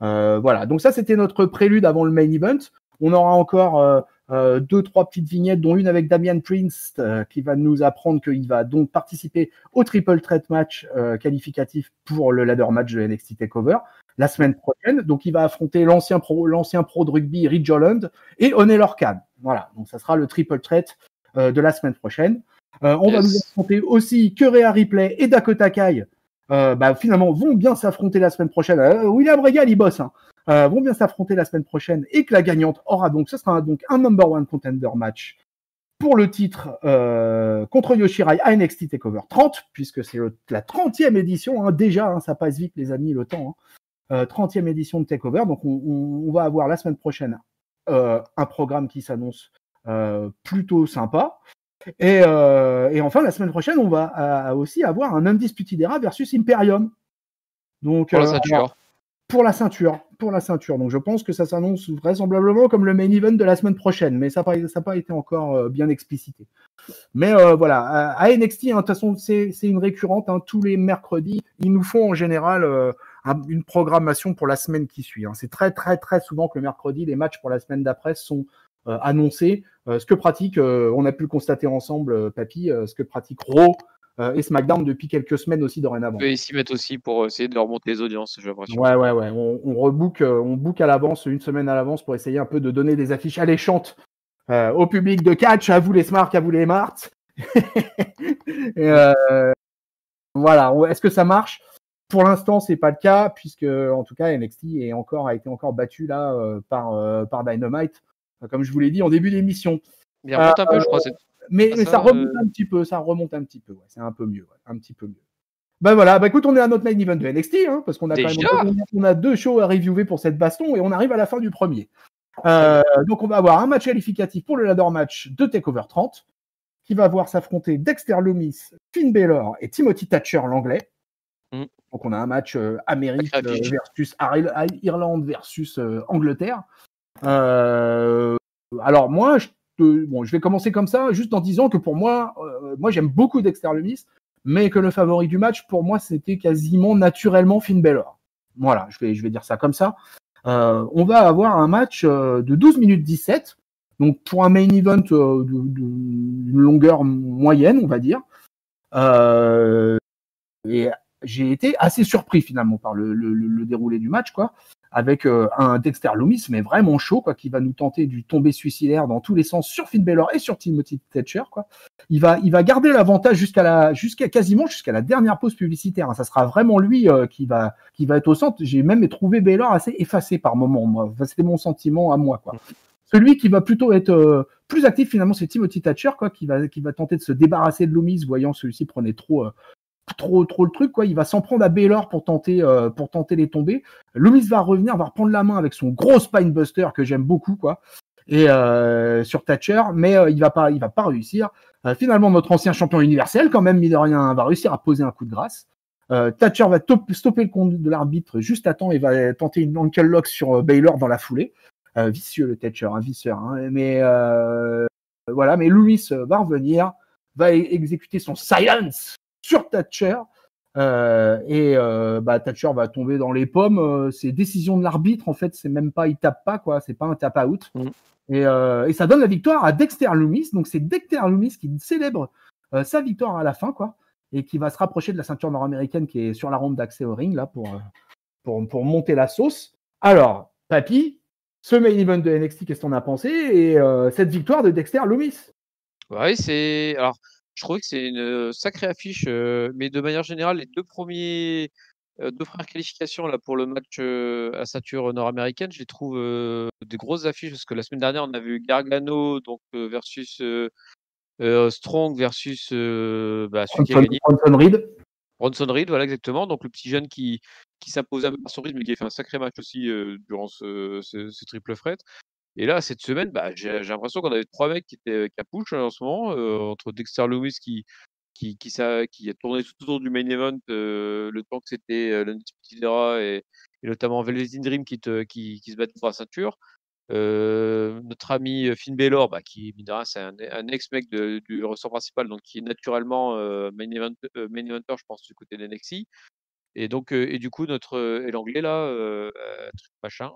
Voilà, donc ça, c'était notre prélude avant le main event. On aura encore 2-3 petites vignettes, dont une avec Damian Priest, qui va nous apprendre qu'il va donc participer au triple threat match qualificatif pour le ladder match de NXT TakeOver la semaine prochaine. Donc il va affronter l'ancien pro de rugby Ridge Holland et Oney Lorcan. Voilà, donc ça sera le triple threat de la semaine prochaine. On va nous affronter aussi que Rhea Ripley et Dakota Kai. Finalement vont bien s'affronter la semaine prochaine. William Regal il bosse, vont bien s'affronter la semaine prochaine et que la gagnante aura donc, ce sera donc un number one contender match pour le titre contre Yoshirai à NXT TakeOver 30, puisque c'est la 30e édition, déjà, ça passe vite les amis, le temps. 30e édition de TakeOver, donc on va avoir la semaine prochaine un programme qui s'annonce plutôt sympa. Et enfin, la semaine prochaine, on va aussi avoir un Undisputed Era versus Imperium. Donc, pour la ceinture. Pour la ceinture. Donc je pense que ça s'annonce vraisemblablement comme le main event de la semaine prochaine, mais ça n'a pas été encore bien explicité. Mais voilà, à NXT, de toute façon, c'est une récurrente. Tous les mercredis, ils nous font en général une programmation pour la semaine qui suit. C'est très, très, très souvent que le mercredi, les matchs pour la semaine d'après sont annoncés. Ce que pratique, on a pu le constater ensemble, Papy, ce que pratique Raw et SmackDown depuis quelques semaines aussi dorénavant. Et ils s'y mettent aussi pour essayer de remonter les audiences, j'ai l'impression. Ouais. On book à l'avance, une semaine à l'avance pour essayer un peu de donner des affiches alléchantes au public de catch, à vous les Smarts, à vous les Marts. Voilà, est-ce que ça marche? Pour l'instant, c'est pas le cas, puisque en tout cas NXT a été encore battu là par Dynamite, comme je vous l'ai dit en début d'émission. Il remonte un peu, je crois. Mais ça remonte un petit peu, ouais, c'est un peu mieux, un petit peu mieux. Voilà, écoute, on est à notre main event de NXT, parce qu'on a quand même on a 2 shows à reviewer pour cette baston et on arrive à la fin du premier. Donc on va avoir un match qualificatif pour le ladder match de TakeOver 30, qui va voir s'affronter Dexter Lumis, Finn Balor et Timothy Thatcher l'anglais. Donc on a un match Amérique versus Irlande versus Angleterre. Alors moi, je vais commencer comme ça, juste en disant que pour moi j'aime beaucoup Dexter Lumis, mais que le favori du match, pour moi, c'était quasiment naturellement Finn Balor. Voilà, je vais dire ça comme ça. On va avoir un match de 12 minutes 17, donc pour un main event d'une longueur moyenne, on va dire. Et j'ai été assez surpris finalement par le déroulé du match, quoi, avec un Dexter Lumis, mais vraiment chaud, quoi, qui va nous tenter du tombé suicidaire dans tous les sens sur Finn Balor et sur Timothy Thatcher, quoi. Il va garder l'avantage jusqu'à la dernière pause publicitaire. Ça sera vraiment lui qui va être au centre. J'ai même trouvé Balor assez effacé par moment, moi. Enfin, c'était mon sentiment à moi, quoi. Celui qui va plutôt être plus actif finalement, c'est Timothy Thatcher, quoi, qui va tenter de se débarrasser de Lumis, voyant celui-ci prenait trop le truc, quoi. Il va s'en prendre à Balor pour tenter les tomber. Lumis va revenir, va reprendre la main avec son gros Spinebuster que j'aime beaucoup, quoi. Et sur Thatcher, mais il va pas réussir. Finalement, notre ancien champion universel, quand même, mine de rien, va réussir à poser un coup de grâce. Thatcher va stopper le compte de l'arbitre juste à temps et va tenter une ankle lock sur Balor dans la foulée. Vicieux le Thatcher, vicieux. Mais voilà, mais Lumis va revenir, va exécuter son silence sur Thatcher. Thatcher va tomber dans les pommes. C'est décision de l'arbitre, en fait, c'est même pas, il tape pas, quoi. C'est pas un tap out. Et ça donne la victoire à Dexter Lumis. Donc c'est Dexter Lumis qui célèbre sa victoire à la fin, quoi, et qui va se rapprocher de la ceinture nord-américaine qui est sur la rampe d'accès au ring là pour monter la sauce. Alors, Papy, ce main event de NXT, qu'est-ce qu'on a pensé, et cette victoire de Dexter Lumis? Ouais, alors je trouvais que c'est une sacrée affiche, mais de manière générale, les deux premières qualifications là pour le match à ceinture nord-américaine, je les trouve des grosses affiches, parce que la semaine dernière on a vu Gargano donc versus Strong versus celui qui a gagné. Bronson Reed, voilà exactement. Donc le petit jeune qui s'imposait un peu par son rythme, mais qui a fait un sacré match aussi durant ce triple threat. Et là, cette semaine, j'ai l'impression qu'on avait 3 mecs qui push en ce moment, entre Dexter Lumis qui a tourné tout autour du main event le temps que c'était l'Undisputed Era, et notamment Velveteen Dream qui se battait pour la ceinture. Notre ami Finn Balor, qui mine de rien, c'est un ex-mec du ressort principal, donc qui est naturellement main eventer, je pense, du côté de NXT. Et donc et du coup et l'anglais là, truc machin.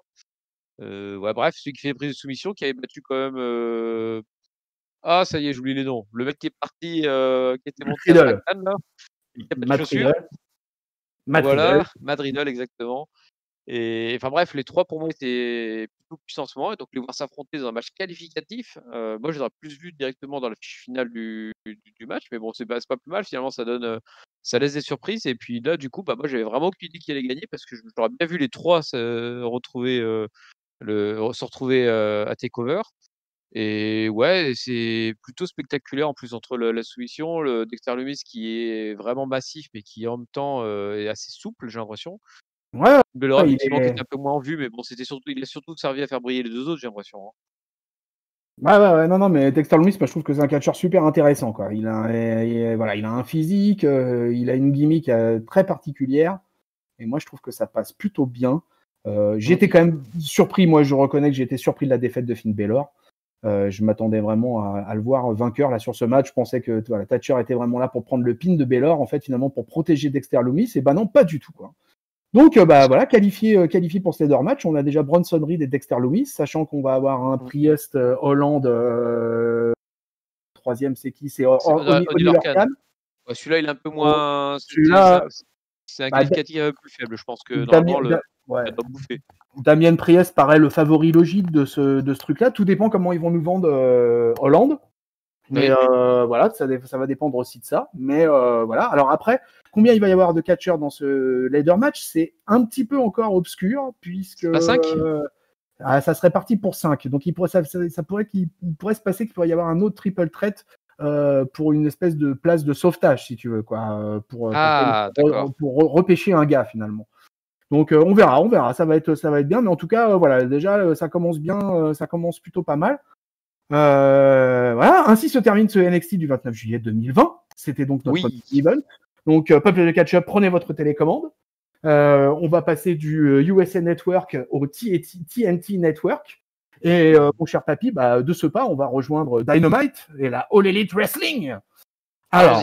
Ouais, bref, celui qui fait les prises de soumission, qui avait battu quand même. Ah, ça y est, j'oublie les noms. Le mec qui est parti, qui était monté à Riddle. SmackDown, là, qui a pas de Matt chaussures. Riddle. Matt Voilà, Riddle. Matt Riddle, exactement. Et enfin bref, les 3 pour moi étaient plutôt puissants en ce moment, et donc les voir s'affronter dans un match qualificatif, moi je les aurais plus vus directement dans la fiche finale du match, mais bon, c'est pas plus mal finalement, ça laisse des surprises, et puis là, du coup, bah, moi j'avais vraiment aucune idée qui allait gagner parce que j'aurais bien vu les 3 se retrouver, à Takeover. Et ouais, c'est plutôt spectaculaire en plus entre la soumission, le Dexter Lumis qui est vraiment massif, mais qui en même temps, est assez souple, j'ai l'impression. Ouais, Bellerin ouais, il effectivement qui était est. un peu moins en vue, mais bon, il a surtout servi à faire briller les 2 autres, j'ai l'impression, hein. Ouais, non, mais Dexter Lumis, moi, je trouve que c'est un catcheur super intéressant, quoi. Voilà, il a un physique, il a une gimmick très particulière, et moi, je trouve que ça passe plutôt bien. J'étais quand même surpris, moi, je reconnais que j'ai été surpris de la défaite de Finn Balor. Je m'attendais vraiment à le voir vainqueur là sur ce match. Je pensais que voilà, Thatcher était vraiment là pour prendre le pin de Balor, en fait, finalement, pour protéger Dexter Lumis, et ben non, pas du tout, quoi. Donc, bah voilà, qualifié pour ce leader match. On a déjà Bronson Reed et Dexter Lumis, sachant qu'on va avoir un Priest Hollande. Troisième, c'est qui? C'est Oliver Oliver Kahn. Kahn. Ouais, celui-là, il est un peu moins. Celui-là, C'est un bah, qualificatif un peu plus faible. Je pense que normalement, ouais. ça doit bouffer. Damien Priest paraît le favori logique de ce truc-là. Tout dépend comment ils vont nous vendre Hollande. Mais voilà, ça va dépendre aussi de ça. Mais voilà. Alors après, combien il va y avoir de catcheurs dans ce ladder match? C'est un petit peu encore obscur, puisque pas 5 ça serait parti pour 5. Donc il pourrait se passer qu'il pourrait y avoir un autre triple threat pour une espèce de place de sauvetage, si tu veux, quoi, pour repêcher un gars finalement. Donc on verra, ça va être bien, mais en tout cas voilà, déjà ça commence bien, ça commence plutôt pas mal. Voilà, ainsi se termine ce NXT du 29 juillet 2020. C'était donc notre event. Donc peuple de catch-up, prenez votre télécommande. On va passer du USA Network au TNT Network. Et mon cher papy, bah, de ce pas, on va rejoindre Dynamite et la All Elite Wrestling. Alors,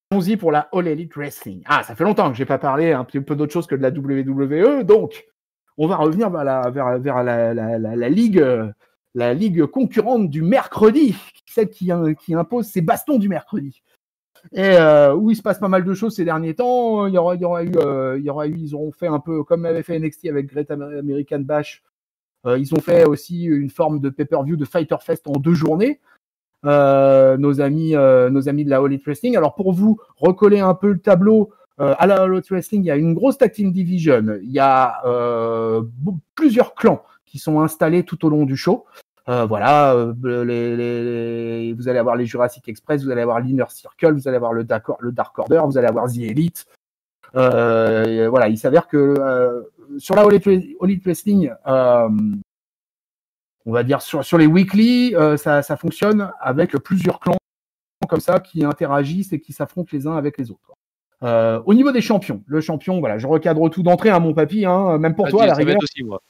allons-y pour la All Elite Wrestling. Ah, ça fait longtemps que j'ai pas parlé un petit peu d'autre chose que de la WWE, donc on va revenir vers la ligue, la ligue concurrente du mercredi, celle qui impose ses bastons du mercredi. Et où il se passe pas mal de choses ces derniers temps. Il y aura eu, ils auront fait un peu comme avait fait NXT avec Great American Bash. Ils ont fait aussi une forme de pay-per-view de Fighter Fest en 2 journées. Nos amis de la All Elite Wrestling. Alors pour vous recoller un peu le tableau, à la All Elite Wrestling, il y a une grosse tag team division. Il y a plusieurs clans qui sont installés tout au long du show. Voilà, vous allez avoir les Jurassic Express, vous allez avoir l'Inner Circle, vous allez avoir le Dark Order, vous allez avoir The Elite. Voilà, il s'avère que sur la All Elite Wrestling, on va dire sur les weekly, ça fonctionne avec plusieurs clans comme ça qui interagissent et qui s'affrontent les uns avec les autres. Au niveau des champions, le champion, voilà, je recadre tout d'entrée, hein, mon papy, hein, même pour toi, à la rigueur. Aussi, moi.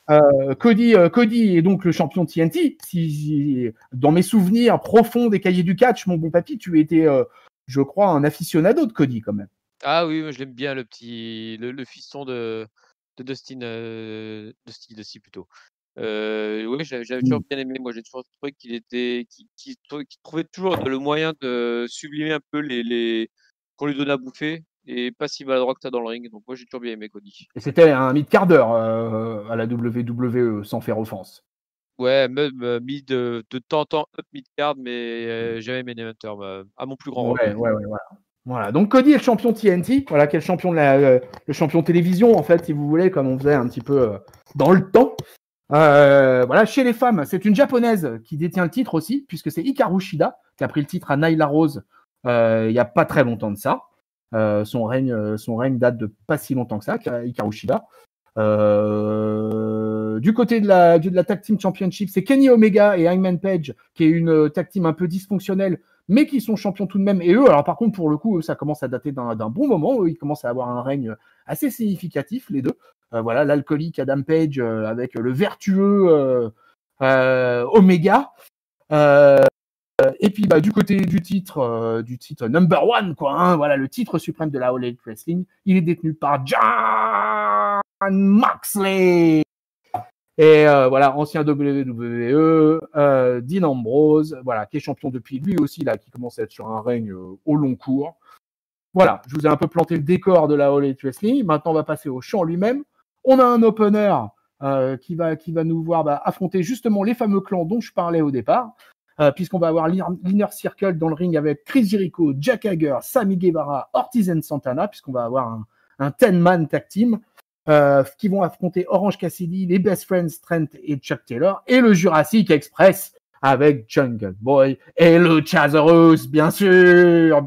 Cody est donc le champion TNT. Dans mes souvenirs profonds des cahiers du catch, mon bon papy, tu étais, je crois, un aficionado de Cody quand même. Ah oui, moi je l'aime bien, le fiston de Dusty plutôt. Oui, j'avais toujours bien aimé. Moi, j'ai toujours trouvé qu'il trouvait toujours le moyen de sublimer un peu qu'on lui donnait à bouffer, et pas si maladroit que ça dans le ring. Donc moi, j'ai toujours bien aimé Cody. Et c'était un mid-quart d'heure à la WWE, sans faire offense. Ouais, même mis de temps en temps up mid-card, mais jamais main eventer, à mon plus grand regret. Ouais, voilà. Donc Cody est le champion TNT, voilà, qui est le champion le champion télévision, en fait, si vous voulez, comme on faisait un petit peu dans le temps. Voilà, chez les femmes, c'est une japonaise qui détient le titre aussi, puisque c'est Hikaru Shida qui a pris le titre à Nyla Rose il n'y a pas très longtemps de ça. Son règne date de pas si longtemps que ça, Hikaru Shida. Du côté de la Tag Team Championship, c'est Kenny Omega et Hangman Page, qui est une tag team un peu dysfonctionnelle, mais qui sont champions tout de même. Et eux, alors par contre, pour le coup, ça commence à dater d'un bon moment. Eux, ils commencent à avoir un règne assez significatif, les deux. Voilà, l'alcoolique Adam Page avec le vertueux Omega. Et puis du côté du titre number one, quoi, hein, voilà, le titre suprême de la All Elite Wrestling, il est détenu par Jon Moxley. Et voilà, ancien WWE, Dean Ambrose, voilà, qui est champion depuis lui aussi, là, qui commence à être sur un règne au long cours. Voilà, je vous ai un peu planté le décor de la All Elite Wrestling. Maintenant, on va passer au champ lui-même. On a un opener qui va nous voir affronter justement les fameux clans dont je parlais au départ, puisqu'on va avoir l'Inner Circle dans le ring avec Chris Jericho, Jack Hager, Sammy Guevara, Ortiz and Santana, puisqu'on va avoir un 10-man tag team qui vont affronter Orange Cassidy, les Best Friends Trent et Chuck Taylor, et le Jurassic Express avec Jungle Boy et Luchasaurus, bien sûr.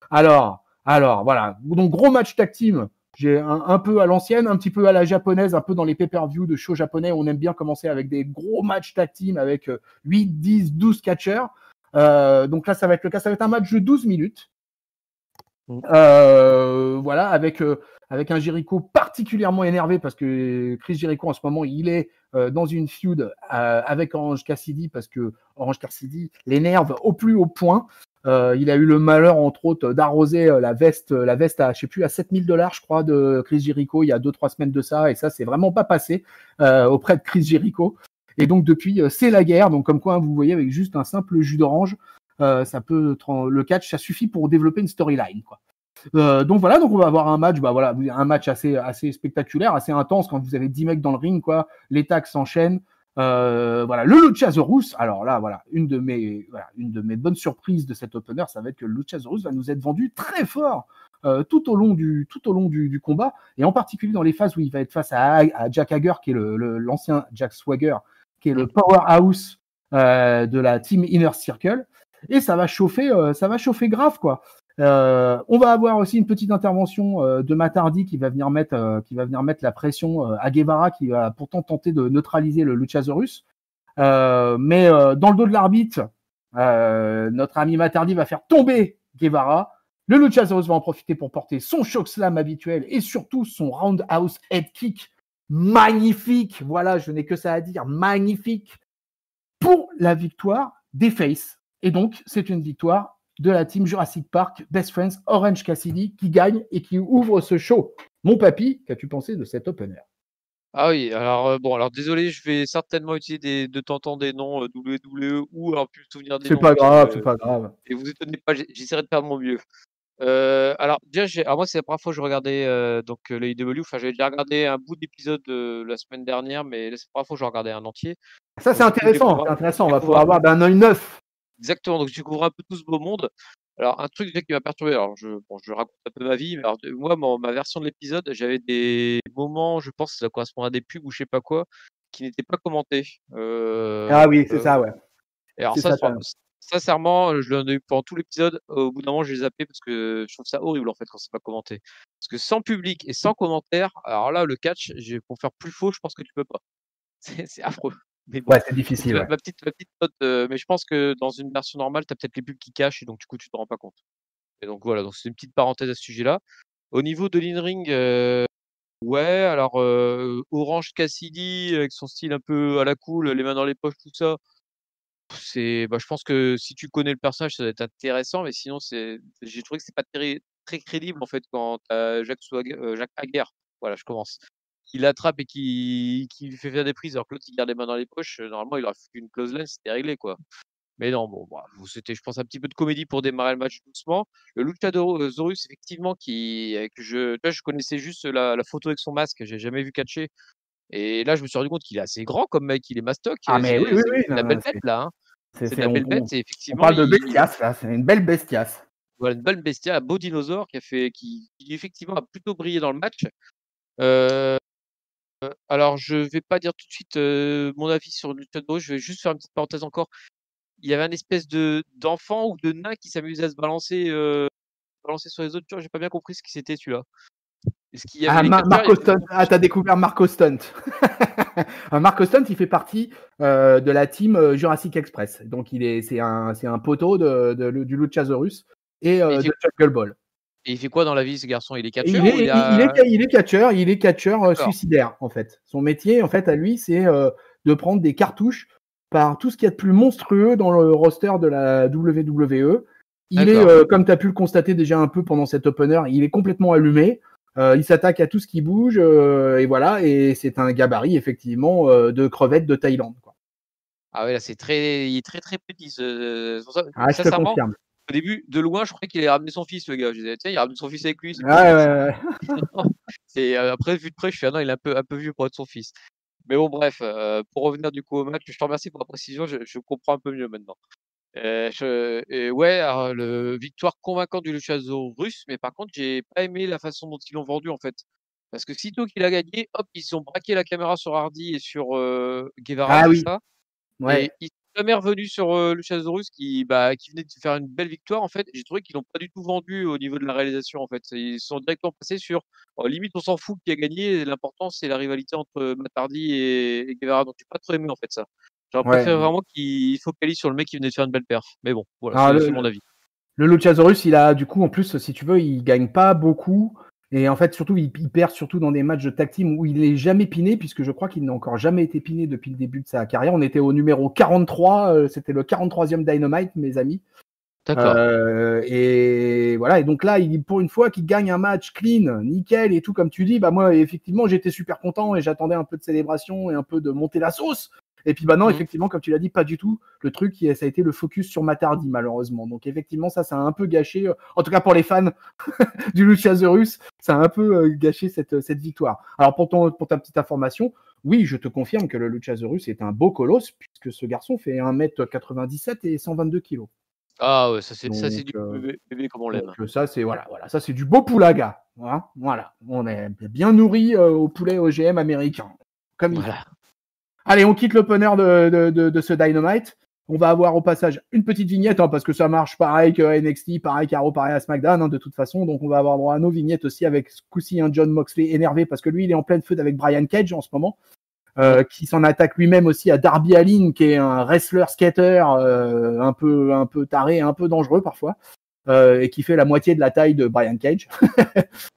Alors, voilà. Donc, gros match tag team. J'ai un peu à l'ancienne, un petit peu à la japonaise, un peu dans les pay-per-view de shows japonais. On aime bien commencer avec des gros matchs tag team avec 8, 10, 12 catcheurs. Donc là, ça va être le cas. Ça va être un match de 12 minutes. Voilà, avec un Jericho particulièrement énervé parce que Chris Jericho en ce moment il est dans une feud avec Orange Cassidy parce que Orange Cassidy l'énerve au plus haut point. Il a eu le malheur entre autres d'arroser la veste à je sais plus à $7,000 je crois de Chris Jericho il y a 2-3 semaines de ça, et ça c'est vraiment pas passé auprès de Chris Jericho, et donc depuis c'est la guerre. Donc comme quoi, vous voyez, avec juste un simple jus d'orange, ça peut le catch, ça suffit pour développer une storyline, quoi. Donc voilà, donc on va avoir un match, un match assez spectaculaire, assez intense quand vous avez 10 mecs dans le ring, quoi. Les tags s'enchaînent. Voilà, le Luchasaurus. Alors là, voilà, une de mes bonnes surprises de cet opener, ça va être que le Luchasaurus va nous être vendu très fort tout au long du combat, et en particulier dans les phases où il va être face à Jack Hager, qui est l'ancien Jack Swagger, qui est le powerhouse de la team Inner Circle, et ça va chauffer grave, quoi. On va avoir aussi une petite intervention de Matt Hardy qui va venir mettre la pression à Guevara, qui va pourtant tenter de neutraliser le Luchasaurus. Mais dans le dos de l'arbitre, notre ami Matt Hardy va faire tomber Guevara. Le Luchasaurus va en profiter pour porter son chokeslam habituel et surtout son roundhouse head kick magnifique. Voilà, je n'ai que ça à dire, magnifique, pour la victoire des Faces. Et donc, c'est une victoire de la team Jurassic Park, Best Friends, Orange Cassidy, qui gagne et qui ouvre ce show. Mon papy, qu'as-tu pensé de cet opener? Ah oui, alors désolé, je vais certainement utiliser de temps en temps des noms WWE ou alors plus me souvenir des C'est noms. pas grave, c'est pas grave. Et vous étonnez pas, j'essaierai de faire de mon mieux. Alors déjà, moi c'est la première fois que je regardais donc le IW. Enfin, j'avais déjà regardé un bout d'épisode la semaine dernière, mais là c'est la première fois que je regardais un entier. Ça, c'est Donc, intéressant. On va pouvoir avoir d'un œil neuf. Exactement, donc je découvre un peu tout ce beau monde. Alors un truc déjà qui m'a perturbé, alors je raconte un peu ma vie, mais alors moi ma version de l'épisode, j'avais des moments, je pense que ça correspond à des pubs ou je sais pas quoi, qui n'étaient pas commentés. Ah oui, c'est ça, ouais. Et alors C'est ça, ça, sincèrement, je l'en ai eu pendant tout l'épisode. Au bout d'un moment, je les zappé parce que je trouve ça horrible en fait quand c'est pas commenté. Parce que sans public et sans commentaire, alors là le catch, pour faire plus faux, je pense que tu peux pas. C'est affreux. Mais bon, Ouais, c'est difficile. c'est Ouais. ma petite note, mais je pense que dans une version normale, tu as peut-être les pubs qui cachent et donc du coup, tu te rends pas compte. Et donc voilà, donc c'est une petite parenthèse à ce sujet-là. Au niveau de l'in-ring, ouais, alors Orange Cassidy avec son style un peu à la cool, les mains dans les poches, tout ça, je pense que si tu connais le personnage, ça va être intéressant, mais sinon j'ai trouvé que c'est pas très crédible en fait quand tu as Jack Hager, voilà, je commence. Qui l'attrape et qui lui fait faire des prises alors que l'autre il garde les mains dans les poches, normalement il aurait foutu une close line, c'était réglé, quoi. Mais non, bon, c'était je pense un petit peu de comédie pour démarrer le match doucement. Le Luchasaurus effectivement tu vois, je connaissais juste la photo avec son masque, j'ai jamais vu catcher, et là je me suis rendu compte qu'il est assez grand comme mec, il est mastoc, Ah, mais oui, c'est de la non, belle bête là, hein. C'est de la belle bête et on effectivement parle de bestiace, là. C'est une belle bestiace. voilà, une belle bestia, un beau dinosaure qui effectivement a plutôt brillé dans le match. Heu alors je vais pas dire tout de suite, mon avis sur Luchador, je vais juste faire une petite parenthèse encore. Il y avait un espèce d'enfant ou de nain qui s'amusait à se balancer sur les autres, tu vois? J'ai pas bien compris ce qui c'était celui-là. Est-ce qu'il y avait Ah, les catcheurs, Marco Stunt. Ah, t'as découvert Marco Stunt. Marco Stunt, il fait partie de la team Jurassic Express. Donc, c'est un poteau du Luchasaurus et de Jungle Ball. Et il fait quoi dans la vie, ce garçon? Il est Et catcheur ou il est catcheur suicidaire, en fait. Son métier, en fait, à lui, c'est de prendre des cartouches par tout ce qu'il y a de plus monstrueux dans le roster de la WWE. Il est, comme tu as pu le constater déjà un peu pendant cet opener, il est complètement allumé. Il s'attaque à tout ce qui bouge, et voilà. Et c'est un gabarit, effectivement, de crevettes de Thaïlande, quoi. Ah ouais, là, il est très très petit. C'est pour ça, Ah, je te sincèrement, confirme. au début, de loin, je croyais qu'il allait ramener son fils, le gars. Je disais, tiens, il ramène son fils avec lui, c'est cool. Ouais, ouais, ouais. Après, vu de près, je fais, ah non, il est un peu vieux pour être son fils. Mais bon, bref, pour revenir du coup au match, je te remercie pour la précision, je comprends un peu mieux maintenant. Et ouais, alors, victoire convaincante du Luchasaurus russe, mais par contre, j'ai pas aimé la façon dont ils l'ont vendu en fait. Parce que sitôt qu'il a gagné, hop, ils ont braqué la caméra sur Hardy et sur Guevara, Ah c'est oui, ça? ouais. Et ils sont jamais revenus sur Luchasaurus qui venait de faire une belle victoire en fait. J'ai trouvé qu'ils l'ont pas du tout vendu au niveau de la réalisation en fait. Ils sont directement passés sur limite on s'en fout qui a gagné, l'important c'est la rivalité entre Matt Hardy et Guevara. Donc j'ai pas trop aimé en fait ça. J'aurais Ouais. préféré vraiment qu'ils focalisent sur le mec qui venait de faire une belle perf. Mais bon, voilà, Alors, c'est mon avis. le Luchasaurus, il a du coup, en plus, si tu veux, il gagne pas beaucoup. Et en fait, surtout, il perd surtout dans des matchs de tag team où il n'est jamais piné, puisque je crois qu'il n'a encore jamais été piné depuis le début de sa carrière. On était au numéro 43, c'était le 43e Dynamite, mes amis. D'accord. Et voilà. Et donc là, pour une fois qu'il gagne un match clean, nickel et tout, comme tu dis, bah moi, effectivement, j'étais super content et j'attendais un peu de célébration et un peu de monter la sauce. Et puis bah non, effectivement, comme tu l'as dit, pas du tout. Le truc, ça a été le focus sur Matt Hardy, malheureusement. Donc effectivement, ça a un peu gâché, en tout cas pour les fans du Luchasaurus, ça a un peu gâché cette victoire. Alors pour ta petite information, oui, je te confirme que le Luchasaurus est un beau colosse, puisque ce garçon fait 1m97 et 122 kg. Ah ouais, ça c'est Donc, du bébé comme on l'aime. donc ça, c'est voilà, ça c'est du beau poulaga. Voilà, on est bien nourri au poulet OGM américain. Comme il faut. Voilà. Allez, on quitte l'opener de ce Dynamite. On va avoir au passage une petite vignette, parce que ça marche pareil que NXT, pareil qu'Arrow, pareil à SmackDown, de toute façon. Donc on va avoir droit à nos vignettes aussi avec ce coup-ci un John Moxley énervé parce que lui, il est en pleine feu avec Brian Cage en ce moment. Qui s'en attaque lui-même aussi à Darby Allin, qui est un wrestler skater un peu taré, un peu dangereux parfois, et qui fait la moitié de la taille de Brian Cage.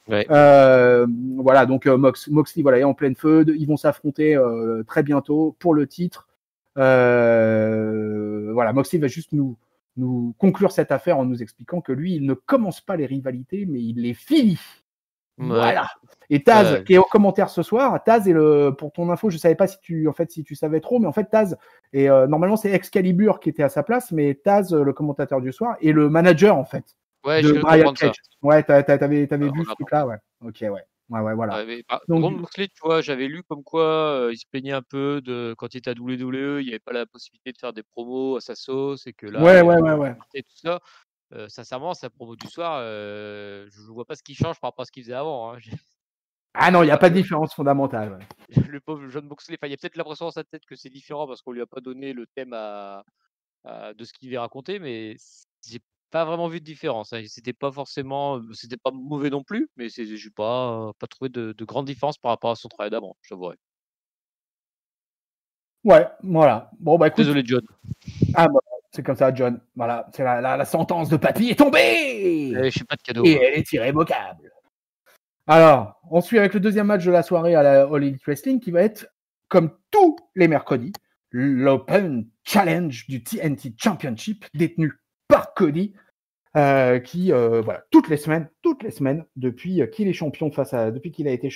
Ouais. Voilà, donc Moxley voilà, est en pleine feu. Ils vont s'affronter très bientôt pour le titre. Voilà, Moxley va juste nous conclure cette affaire en nous expliquant que lui, il ne commence pas les rivalités, mais il les finit. Ouais. Voilà. Et Taz, qui est au commentaire ce soir, Taz est pour ton info, je savais pas si tu savais trop, mais en fait Taz et normalement c'est Excalibur qui était à sa place, mais Taz, le commentateur du soir, est le manager en fait de Brian Cage. Ça. Ouais, t'avais vu ce truc-là, ouais. Ok, ouais, voilà. Ouais, donc Moxley, tu vois, j'avais lu comme quoi il se plaignait un peu de quand il était à WWE, il n'y avait pas la possibilité de faire des promos à sa sauce et que là, ouais. Et tout ça. Sincèrement, sa promo du soir, je ne vois pas ce qui change par rapport à ce qu'il faisait avant. Hein. Ah non, il n'y a pas de différence fondamentale. Ouais. Le pauvre John Moxley, il y a peut-être l'impression dans sa tête que c'est différent parce qu'on lui a pas donné le thème de ce qu'il devait raconter, mais j'ai pas vraiment vu de différence. Hein. C'était pas mauvais non plus, mais j'ai pas trouvé de grande différence par rapport à son travail d'avant, j'avouerai. Ouais, voilà. Bon, bah écoute. Désolé, John. Ah, bah, c'est comme ça, John. Voilà, c'est la sentence de papy est tombée. Je fais pas de cadeau. Et elle est irrévocable. Alors, on suit avec le deuxième match de la soirée à la All Elite Wrestling qui va être, comme tous les mercredis, l'Open Challenge du TNT Championship détenu par Cody, qui, voilà, toutes les semaines, depuis qu'il est champion depuis qu'il a été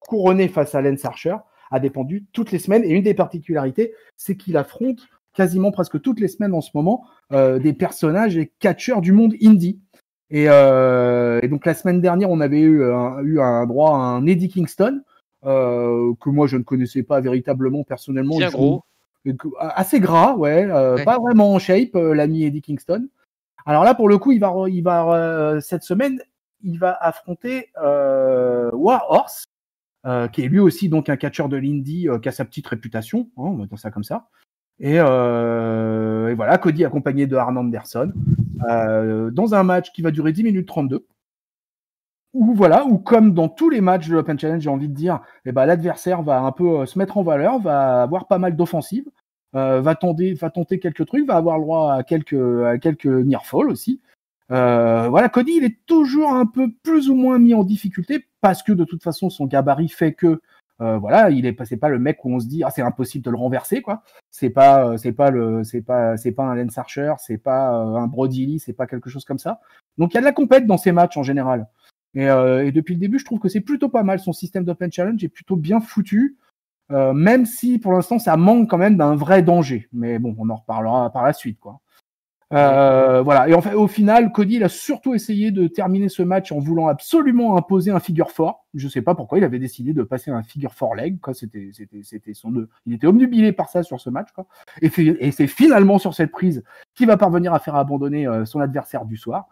couronné face à Lance Archer, a dépendu toutes les semaines. Et une des particularités, c'est qu'il affronte quasiment presque toutes les semaines en ce moment des personnages et catcheurs du monde indie. Et donc la semaine dernière, on avait eu un droit à un Eddie Kingston que moi je ne connaissais pas véritablement personnellement. Bien gros. Assez gras, ouais. Pas vraiment en shape, l'ami Eddie Kingston. Alors là, pour le coup, il va cette semaine, il va affronter Warhorse, qui est lui aussi donc un catcheur de l'indie qui a sa petite réputation, hein, on va dire ça comme ça. Et voilà, Cody accompagné de Arn Anderson dans un match qui va durer 10 minutes 32. Où comme dans tous les matchs de l'Open Challenge, j'ai envie de dire, l'adversaire va un peu se mettre en valeur, va avoir pas mal d'offensives, va tenter quelques trucs, va avoir le droit à quelques near fall aussi. Voilà, Cody, il est toujours un peu plus ou moins mis en difficulté parce que de toute façon, son gabarit fait que c'est pas le mec où on se dit c'est impossible de le renverser, quoi. C'est pas un Lance Archer, c'est pas un Brody Lee, c'est pas quelque chose comme ça. Donc il y a de la compète dans ces matchs en général. Et depuis le début, je trouve que c'est plutôt pas mal. Son système d'Open Challenge est plutôt bien foutu. Même si pour l'instant ça manque quand même d'un vrai danger. Mais bon, on en reparlera par la suite, quoi. Voilà. Et en fait, au final, Cody il a surtout essayé de terminer ce match en voulant absolument imposer un figure 4. Je sais pas pourquoi il avait décidé de passer un figure 4 leg, quoi. C'était son. Il était obnubilé par ça sur ce match, quoi. Et c'est finalement sur cette prise qu'il va parvenir à faire abandonner son adversaire du soir.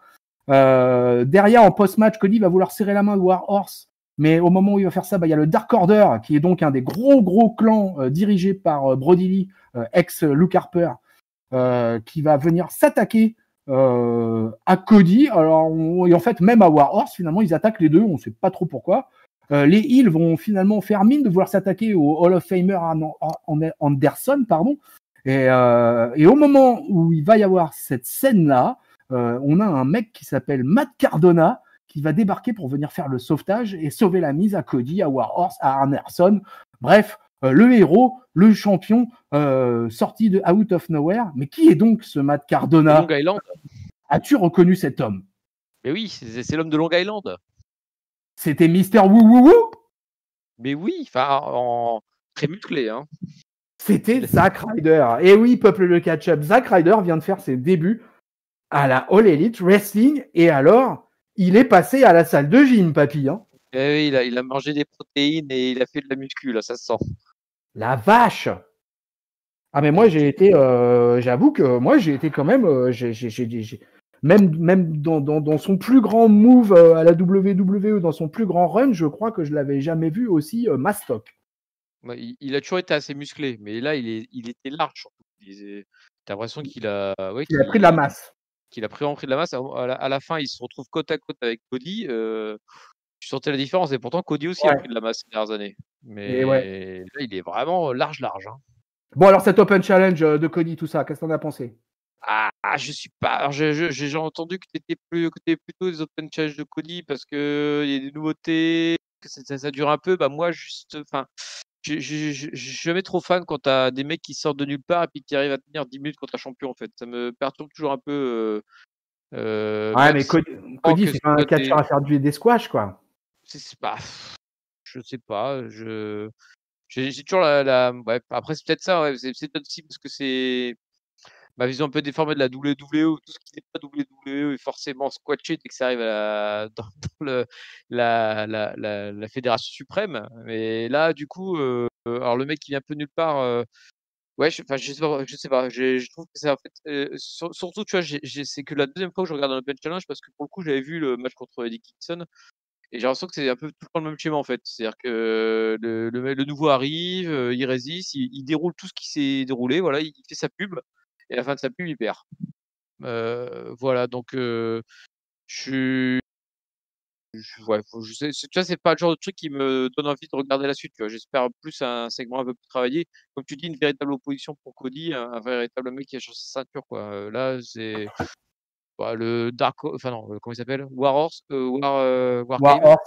Derrière, en post-match, Cody va vouloir serrer la main de Warhorse. Mais au moment où il va faire ça, il y a le Dark Order, qui est donc un des gros clans dirigé par Brody Lee, ex-Luke Harper, qui va venir s'attaquer à Cody. Et en fait, même à Warhorse, finalement, ils attaquent les deux, on ne sait pas trop pourquoi. Les Heels vont finalement faire mine de vouloir s'attaquer au Hall of Famer Anderson, pardon. Et au moment où il va y avoir cette scène-là, on a un mec qui s'appelle Matt Cardona, qui va débarquer pour venir faire le sauvetage et sauver la mise à Cody, à Warhorse, à Anderson. Bref, le héros, le champion, sorti de Out of Nowhere. Mais qui est donc ce Matt Cardona ? Long Island. As-tu reconnu cet homme ? Mais oui, c'est l'homme de Long Island. C'était Mister Woo. Mais oui, enfin, très musclé, hein. C'était Zack Ryder. Et oui, peuple de catch-up, Zack Ryder vient de faire ses débuts à la All Elite Wrestling. Et alors, il est passé à la salle de gym, papy. Hein. Et oui, il a mangé des protéines et il a fait de la muscu, là, ça se sent. La vache! Ah, mais moi, j'ai été, j'avoue que moi, j'ai été quand même, même dans son plus grand move à la WWE, dans son plus grand run, je crois que je l'avais jamais vu aussi mastoc. Il a toujours été assez musclé, mais là, il était large, surtout. T'as l'impression qu'il a, ouais, Il a pris de la masse. Qu'il a vraiment pris de la masse. À la fin, il se retrouve côte à côte avec Cody. Tu sentais la différence, et pourtant Cody aussi a pris de la masse ces dernières années. Mais là, il est vraiment large. Hein. Bon, alors cet Open Challenge de Cody, tout ça, qu'est-ce que t'en as pensé ? Je suis pas. Alors, j'ai entendu que t'étais plutôt des Open Challenge de Cody parce que il y a des nouveautés, que ça dure un peu. Moi, juste, enfin, je suis jamais trop fan quand t'as des mecs qui sortent de nulle part et puis qui arrivent à tenir 10 minutes contre un champion. En fait, ça me perturbe toujours un peu. Ouais, mais Cody, c'est pas un catcheur à faire des squash, quoi. C'est pas. Je sais pas. J'ai toujours ouais, après, c'est peut-être ça. Ouais, c'est peut-être aussi parce que c'est ma vision un peu déformée de la WWE, où tout ce qui n'est pas WWE est forcément squatché dès que ça arrive dans la fédération suprême. Mais là, du coup, alors le mec qui vient un peu nulle part, ouais, je sais pas. Je trouve que c'est en fait, surtout, tu vois, c'est que la deuxième fois que je regarde un Open Challenge parce que pour le coup, j'avais vu le match contre Eddie Kingston. Et j'ai l'impression que c'est un peu tout le temps le même schéma en fait. C'est-à-dire que le nouveau arrive, il résiste, il déroule tout ce qui s'est déroulé, voilà, il fait sa pub, et à la fin de sa pub, il perd. Voilà, donc ouais, je sais, tu vois, c'est pas le genre de truc qui me donne envie de regarder la suite. Tu vois, j'espère plus un segment un peu plus travaillé. Comme tu dis, une véritable opposition pour Cody, un véritable mec qui a changé sa ceinture, quoi. Là, c'est le Dark, enfin non, comment il s'appelle? Warhorse, Wargame.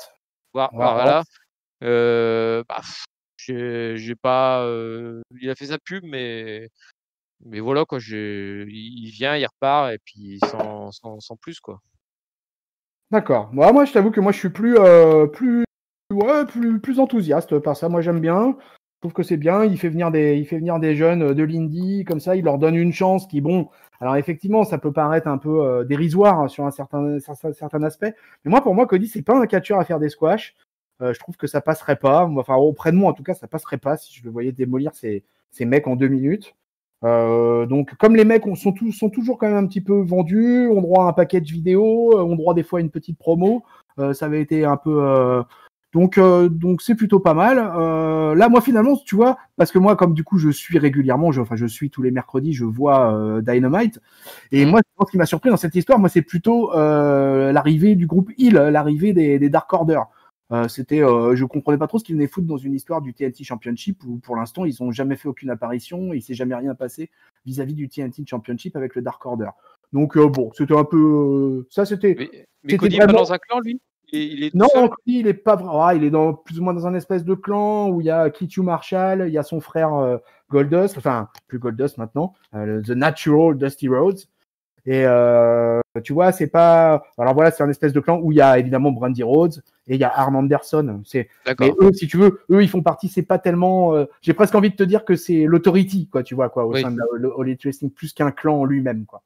Voilà. J'ai pas. Il a fait sa pub, mais voilà quoi. Il vient, il repart et puis sans plus quoi. D'accord. Moi, je t'avoue que moi, je suis plus enthousiaste par ça. Moi, j'aime bien. Je trouve que c'est bien. Il fait venir des jeunes de l'indie comme ça. Il leur donne une chance qui, bon, alors effectivement, ça peut paraître un peu dérisoire sur un certain aspect. Mais pour moi, Cody, c'est pas un catcheur à faire des squash. Je trouve que ça passerait pas. Enfin, auprès de moi, en tout cas, ça passerait pas si je le voyais démolir ces mecs en 2 minutes. Donc, comme les mecs sont toujours quand même un petit peu vendus, ont droit à un package vidéo, ont droit des fois à une petite promo, ça avait été un peu... Donc c'est plutôt pas mal. Là, moi, finalement, tu vois, parce que moi, comme du coup, je suis régulièrement, je suis tous les mercredis, je vois Dynamite. Et moi, ce qui m'a surpris dans cette histoire, moi, c'est plutôt l'arrivée du groupe Heel, l'arrivée des Dark Order. Je comprenais pas trop ce qu'ils venaient foutre dans une histoire du TNT Championship où pour l'instant ils ont jamais fait aucune apparition, il s'est jamais rien passé vis-à-vis du TNT Championship avec le Dark Order. Donc bon, c'était un peu ça, c'était. Mais Cody vraiment... est pas dans un clan lui. Non, Cody, il est pas vrai. Il est plus ou moins dans un espèce de clan où il y a Keith Marshall, il y a son frère Goldust, enfin plus Goldust maintenant, The Natural Dusty Rhodes. Et tu vois, c'est pas. Alors voilà, c'est un espèce de clan où il y a évidemment Brandy Rhodes et il y a Arn Anderson. Mais eux, si tu veux, ils font partie. C'est pas tellement. J'ai presque envie de te dire que c'est l'autority, quoi. Tu vois quoi, au sein de All Elite Wrestling, plus qu'un clan en lui-même, quoi.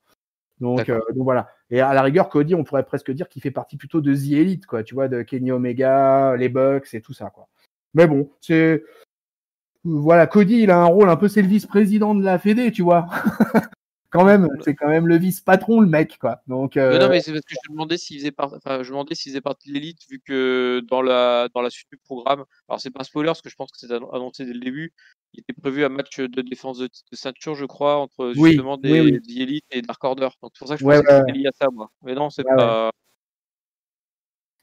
Donc voilà. Et à la rigueur, Cody, on pourrait presque dire qu'il fait partie plutôt de The Elite, quoi. Tu vois, de Kenny Omega, les Bucks et tout ça, quoi. Mais bon, c'est. Voilà, Cody, il a un rôle un peu, c'est le vice-président de la Fédé, tu vois. Quand même, c'est quand même le vice-patron, le mec, quoi. Donc, non, mais c'est parce que je me demandais s'il faisait partie de l'élite, vu que dans la suite du programme, alors c'est pas un spoiler, parce que je pense que c'est annoncé dès le début, il était prévu un match de défense de ceinture, je crois, entre justement The Elite et Dark Order. Donc c'est pour ça que je pensais que c'était lié à ça, moi. Mais non, c'est pas.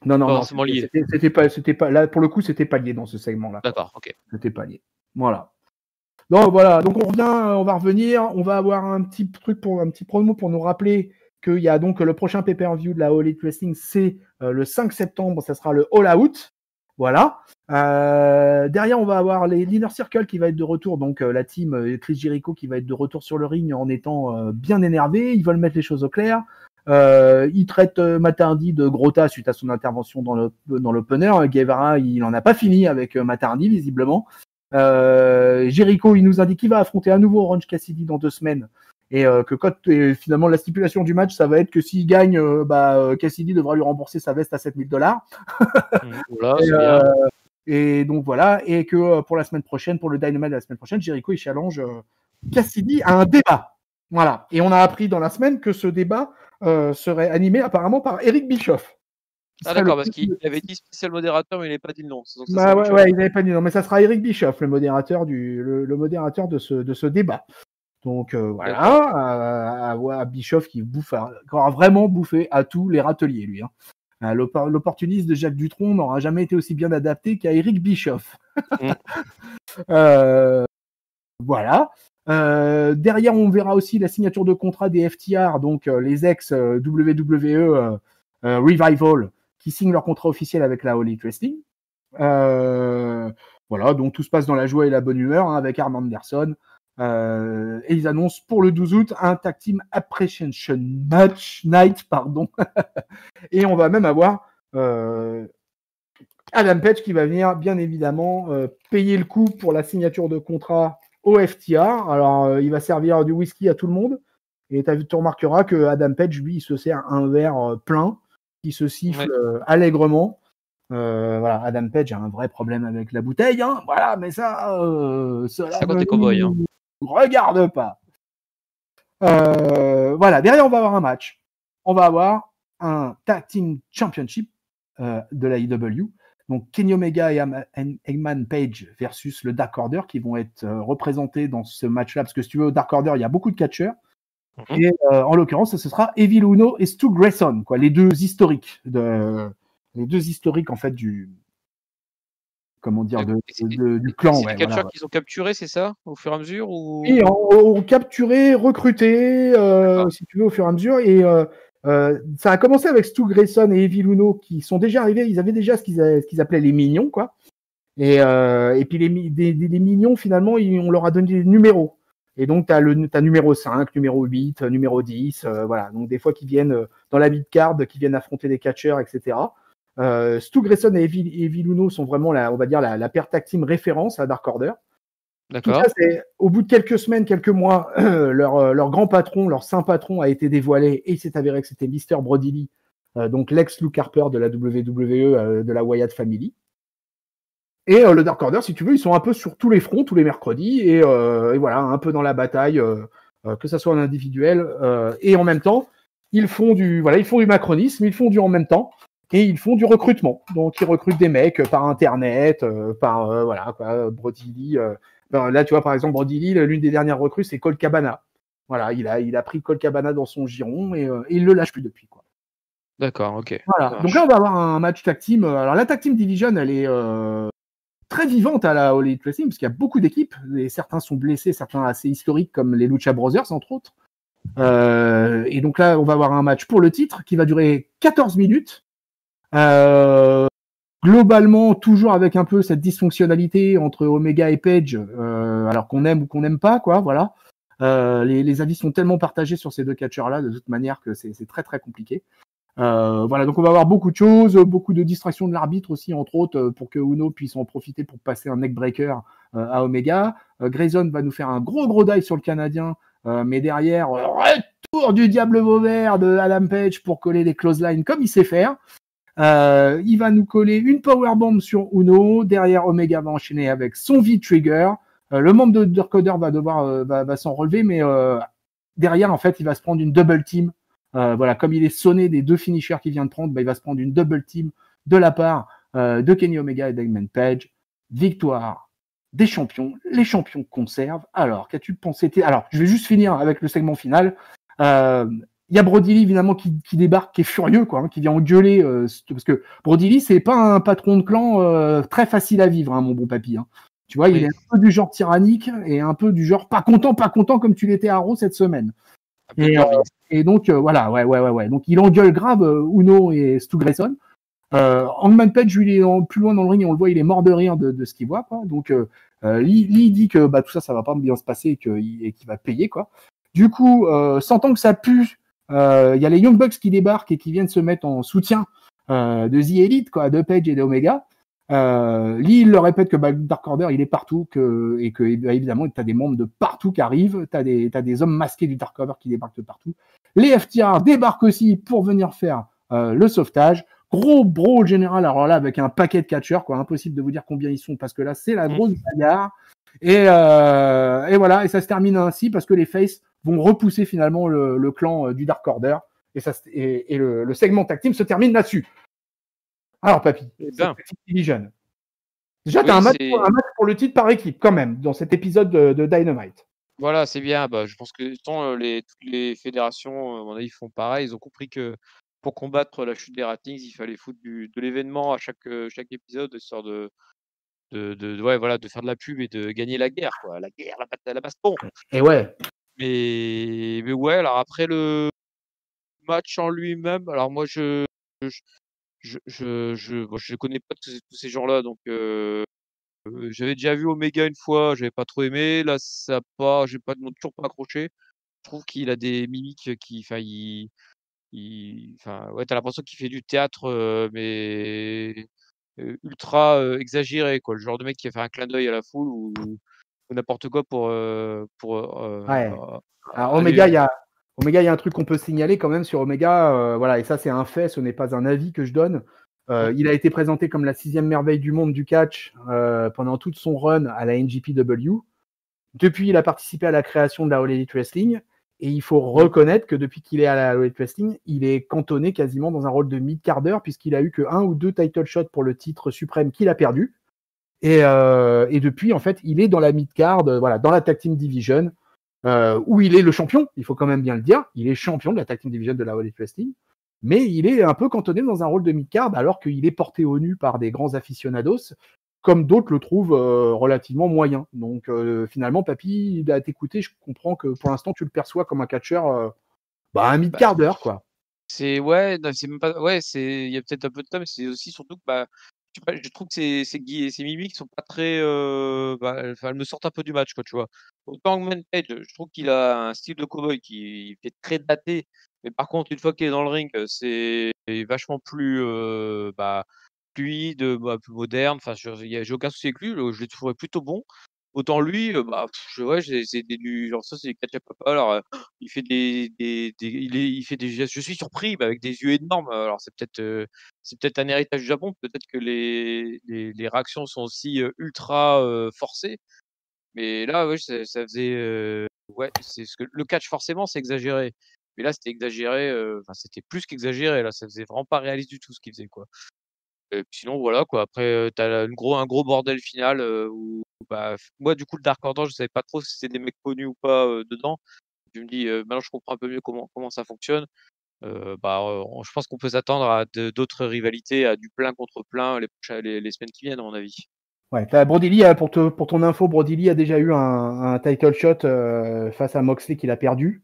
Non, c'était pas là, pour le coup, c'était pas lié dans ce segment-là. D'accord, ok. C'était pas lié. Voilà. Donc voilà, donc on va revenir, on va avoir un petit promo pour nous rappeler qu'il y a donc le prochain pay-per-view de la All Elite Wrestling, c'est le 5 septembre, ça sera le All Out. Voilà. Derrière, on va avoir les Inner Circle qui va être de retour, donc la team Chris Jericho qui va être de retour sur le ring en étant bien énervé. Ils veulent mettre les choses au clair. Ils traitent Matt Hardy de gros tas suite à son intervention dans l'opener. Guevara, il en a pas fini avec Matt Hardy, visiblement. Jericho, il nous indique qu'il va affronter à nouveau Orange Cassidy dans 2 semaines et que finalement la stipulation du match, ça va être que s'il gagne, Cassidy devra lui rembourser sa veste à $7,000. Voilà, et donc voilà, et que pour la semaine prochaine, pour le Dynamite de la semaine prochaine, Jericho il challenge Cassidy à un débat. Voilà. Et on a appris dans la semaine que ce débat serait animé apparemment par Eric Bischoff. Ah d'accord, parce qu'il avait dit spécial modérateur, mais il n'avait pas dit le nom. Donc ça il n'avait pas dit le nom, mais ça sera Eric Bischoff, le modérateur de ce débat. Donc voilà, à Bischoff qui aura vraiment bouffé à tous les râteliers, lui. Hein. L'opportuniste de Jacques Dutronc n'aura jamais été aussi bien adapté qu'à Eric Bischoff. Voilà. Derrière, on verra aussi la signature de contrat des FTR, donc les ex-WWE Revival, qui signent leur contrat officiel avec la All Elite Wrestling. Voilà, donc tout se passe dans la joie et la bonne humeur avec Arn Anderson. Et ils annoncent pour le 12 août un Tag Team Appreciation Night, pardon. Et on va même avoir Adam Page qui va venir, bien évidemment, payer le coup pour la signature de contrat au FTR. Alors, il va servir du whisky à tout le monde. Et tu remarqueras que Adam Page, lui, il se sert un verre plein qui se siffle allègrement. Voilà, Adam Page a un vrai problème avec la bouteille, hein. Voilà, mais ça quand t'es cowboy, hein. Regarde pas. Voilà, derrière on va avoir un match. On va avoir un Tag Team Championship de la IW. Donc Kenny Omega et Hangman Page versus le Dark Order qui vont être représentés dans ce match-là, parce que si tu veux, au Dark Order, il y a beaucoup de catcheurs. Et en l'occurrence, ce sera Evil Uno et Stu Grayson, quoi, les deux historiques en fait du clan. C'est les catcheurs qu'ils ont capturés, c'est ça, au fur et à mesure ou... Oui, ont capturé, recruté, si tu veux, au fur et à mesure. Et ça a commencé avec Stu Grayson et Evil Uno qui sont déjà arrivés. Ils avaient déjà ce qu'ils appelaient les mignons, quoi. Et puis les mignons, finalement, on leur a donné des numéros. Et donc, t'as numéro 5, numéro 8, numéro 10, voilà. Donc, des fois, qui viennent dans la mid-card, qui viennent affronter des catcheurs, etc. Stu Grayson et Evil Uno sont vraiment, on va dire, la paire tag team référence à Dark Order. D'accord. Tout ça, c'est, au bout de quelques semaines, quelques mois, leur grand patron, leur saint patron a été dévoilé et il s'est avéré que c'était Mr. Brody Lee, donc l'ex-Luke Harper de la WWE, de la Wyatt Family. Et le Dark Order, si tu veux, ils sont un peu sur tous les fronts, tous les mercredis, et voilà, un peu dans la bataille, que ça soit en individuel, et en même temps, ils font du macronisme, ils font du en même temps, et ils font du recrutement. Donc ils recrutent des mecs par internet, voilà, quoi, Brody Lee. Là, tu vois, par exemple, Brody Lee, l'une des dernières recrues, c'est Colt Cabana. Voilà, il a pris Colt Cabana dans son giron et il le lâche plus depuis, quoi. D'accord, ok. Voilà. Donc là, on va avoir un match tag team. Alors la tag team division, elle est très vivante à la All Elite Wrestling parce qu'il y a beaucoup d'équipes et certains sont blessés, certains assez historiques comme les Lucha Brothers entre autres. Et donc là, on va avoir un match pour le titre qui va durer 14 minutes. Globalement, toujours avec un peu cette dysfonctionnalité entre Omega et Page, alors qu'on aime ou qu'on n'aime pas, quoi, voilà. Les avis sont tellement partagés sur ces deux catcheurs-là, de toute manière, que c'est très très compliqué. Voilà, donc on va avoir beaucoup de choses, beaucoup de distractions de l'arbitre aussi, entre autres, pour que Uno puisse en profiter pour passer un neckbreaker à Omega. Grayson va nous faire un gros dive sur le Canadien, mais derrière, retour du diable Vauvert de Adam Page pour coller les clotheslines comme il sait faire. Il va nous coller une powerbomb sur Uno. Derrière, Omega va enchaîner avec son V-Trigger. Le membre de Darkoder va devoir va s'en relever, mais derrière, en fait, il va se prendre une double team. Voilà, comme il est sonné des deux finishers qu'il vient de prendre, il va se prendre une double team de la part de Kenny Omega et d'Hangman Page. Victoire des champions. Les champions conservent. Alors, qu'as-tu pensé? Alors, je vais juste finir avec le segment final. Il y a Brody Lee, évidemment, qui débarque, qui est furieux, quoi, qui vient engueuler, parce que Brody Lee, c'est pas un patron de clan très facile à vivre, hein, mon bon papy. Hein. Tu vois, il est un peu du genre tyrannique et un peu du genre pas content, comme tu l'étais à Raw cette semaine. Et donc, voilà, ouais. Donc, il engueule grave Uno et Stu Grayson. Hangman Page, lui, il est plus loin dans le ring et on le voit, il est mort de rire de ce qu'il voit, quoi. Donc, Lee dit que tout ça va pas bien se passer et qu'il va payer, quoi. Du coup, sentant que ça pue, il y a les Young Bucks qui débarquent et qui viennent se mettre en soutien de The Elite, quoi, de Page et d'Omega. Lee, il leur répète que Dark Order, il est partout, et que évidemment, tu as des membres de partout qui arrivent, tu as des hommes masqués du Dark Order qui débarquent de partout. Les FTR débarquent aussi pour venir faire le sauvetage. Gros brawl général, alors là, avec un paquet de catcheurs, quoi, impossible de vous dire combien ils sont, parce que là, c'est la grosse bagarre. Et voilà, et ça se termine ainsi, parce que les Faces vont repousser finalement le clan du Dark Order, et le segment tag team se termine là-dessus. Alors, papy, Division. Déjà, tu as un match pour le titre par équipe, quand même, dans cet épisode de Dynamite. Voilà, c'est bien. Je pense que toutes les fédérations, à mon avis, font pareil. Ils ont compris que pour combattre la chute des ratings, il fallait foutre de l'événement à chaque épisode, histoire de faire de la pub et de gagner la guerre, quoi. La guerre, la baston. Et ouais. Mais ouais, alors après le match en lui-même, alors moi je connais pas tous ces gens-là, donc j'avais déjà vu Omega une fois, j'avais pas trop aimé. Là, j'ai toujours pas accroché. Je trouve qu'il a des mimiques ouais, t'as l'impression qu'il fait du théâtre, mais ultra exagéré, quoi. Le genre de mec qui va faire un clin d'œil à la foule ou n'importe quoi pour ouais. Alors Omega, il y a un truc qu'on peut signaler quand même sur Omega, voilà, et ça c'est un fait, ce n'est pas un avis que je donne. Il a été présenté comme la 6e merveille du monde du catch pendant toute son run à la NJPW. Depuis, il a participé à la création de la All Elite Wrestling. Et il faut reconnaître que depuis qu'il est à la All Elite Wrestling, il est cantonné quasiment dans un rôle de mid-carder, puisqu'il a eu que 1 ou 2 title shots pour le titre suprême qu'il a perdu. Et depuis, en fait, il est dans la mid-card, voilà, dans la Tag Team Division, où il est le champion, il faut quand même bien le dire. Il est champion de la Tag Team Division de la All Elite Wrestling. Mais il est un peu cantonné dans un rôle de mid-card, alors qu'il est porté au nu par des grands aficionados, comme d'autres le trouvent relativement moyen. Donc finalement, papy, à t'écouter, je comprends que pour l'instant, tu le perçois comme un catcheur, un mid-carder, quoi. C'est ouais, non, c'est même pas ouais, il y a peut-être un peu de temps, mais c'est aussi surtout que je trouve que ces mimiques sont pas très elles me sortent un peu du match, quoi, tu vois. Autant Hangman Page, je trouve qu'il a un style de cowboy qui fait très daté, mais par contre, une fois qu'il est dans le ring, c'est vachement plus fluide, plus moderne. Enfin, j'ai aucun souci avec lui, je l'ai trouvé plutôt bon. Autant lui, c'est du genre ça, c'est du catch-up papa. Alors, il fait il fait des gestes. Je suis surpris, avec des yeux énormes. Alors, c'est peut-être un héritage du Japon. Peut-être que les réactions sont aussi ultra forcées. Mais là, ouais, ça faisait. Ouais, c'est ce que le catch, forcément, c'est exagéré. Mais là, c'était exagéré. C'était plus qu'exagéré. Là, ça faisait vraiment pas réaliste du tout ce qu'il faisait, quoi. Sinon voilà quoi, après, tu as un gros bordel final, où moi du coup le Dark Order, je savais pas trop si c'était des mecs connus ou pas, dedans. Je me dis, maintenant je comprends un peu mieux comment ça fonctionne. Je pense qu'on peut s'attendre à d'autres rivalités, à du plein contre plein les semaines qui viennent à mon avis. Ouais, Brody Lee, pour ton info, Brody Lee a déjà eu un title shot face à Moxley qu'il a perdu.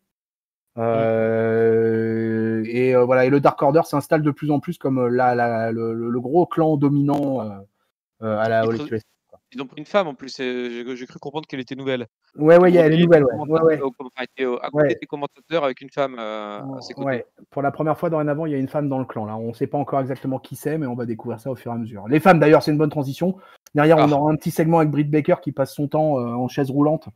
Et voilà, et le Dark Order s'installe de plus en plus comme le gros clan dominant à la All Elite Wrestling. Ils ont pris une femme en plus, j'ai cru comprendre qu'elle était nouvelle. Ouais, Ils elle ont est mis nouvelle, ouais. Ouais, ouais. à côté Ouais. des commentateurs avec une femme à ses côtés. Ouais, pour la première fois dorénavant, il y a une femme dans le clan. Là, on ne sait pas encore exactement qui c'est, mais on va découvrir ça au fur et à mesure. Les femmes, d'ailleurs, c'est une bonne transition. Derrière, on Ah, aura un petit segment avec Britt Baker qui passe son temps en chaise roulante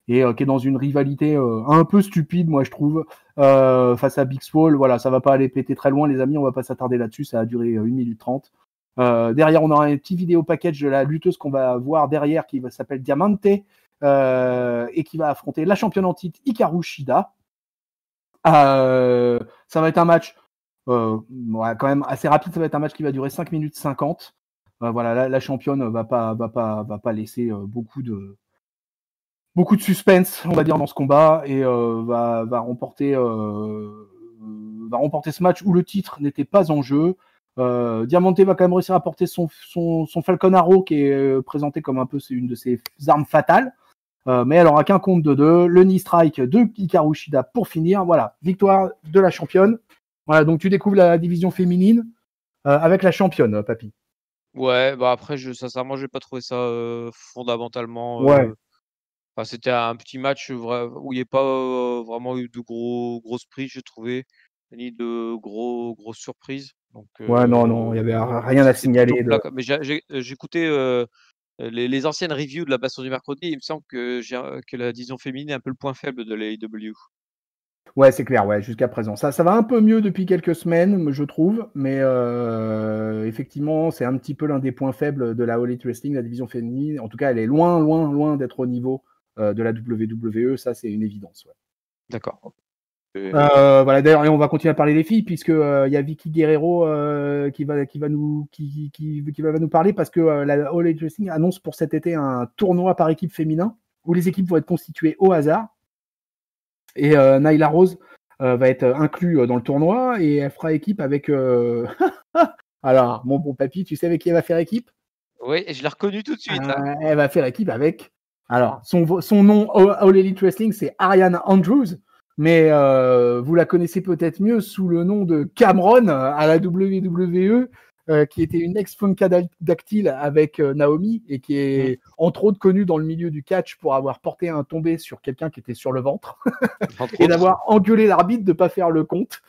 et qui est dans une rivalité un peu stupide, moi je trouve, face à Big Swole. Voilà, ça va pas aller péter très loin, les amis. On va pas s'attarder là-dessus. Ça a duré 1 minute 30. Derrière, on aura un petit vidéo package de la lutteuse qu'on va voir derrière qui s'appelle Diamante et qui va affronter la championne en titre Hikaru Shida. Ça va être un match quand même assez rapide. Ça va être un match qui va durer 5 minutes 50. Voilà, la championne va pas laisser beaucoup de suspense, on va dire, dans ce combat et va remporter ce match où le titre n'était pas en jeu. Diamante va quand même réussir à porter son Falcon Arrow qui est présenté comme un peu une de ses armes fatales. Mais elle aura qu'un compte de 2. Le knee strike de Hikaru Shida pour finir. Voilà, victoire de la championne. Voilà, donc tu découvres la division féminine avec la championne, papy. ouais, bah après, sincèrement, j'ai pas trouvé ça fondamentalement. Ouais. Enfin, c'était un petit match où il n'y a pas vraiment eu de grosses prises, j'ai trouvé, ni de grosses surprises. Donc, Ouais, non, il y avait rien à c'était plutôt signaler. plat. Mais j'écoutais les anciennes reviews de la Baston du mercredi. Il me semble que la division féminine est un peu le point faible de l'AEW. Ouais, c'est clair, ouais, jusqu'à présent. Ça va un peu mieux depuis quelques semaines, je trouve, mais effectivement, c'est un petit peu l'un des points faibles de la All Elite Wrestling, la division féminine. En tout cas, elle est loin, loin, loin d'être au niveau de la WWE, ça c'est une évidence. Ouais. D'accord. Voilà, d'ailleurs, et on va continuer à parler des filles, puisque il y a Vicky Guerrero qui va nous parler, parce que la All Elite Wrestling annonce pour cet été un tournoi par équipe féminin, où les équipes vont être constituées au hasard. Et Nyla Rose va être inclus dans le tournoi et elle fera équipe avec. Alors, mon bon papy, tu sais avec qui elle va faire équipe? Oui, et je l'ai reconnu tout de suite. Hein. Elle va faire équipe avec. Alors, son nom All Elite Wrestling, c'est Ariane Andrews, mais vous la connaissez peut-être mieux sous le nom de Cameron à la WWE. Qui était une ex-Funkadactyl avec Naomi et qui est entre autres connue dans le milieu du catch pour avoir porté un tombé sur quelqu'un qui était sur le ventre et d'avoir engueulé l'arbitre de ne pas faire le compte,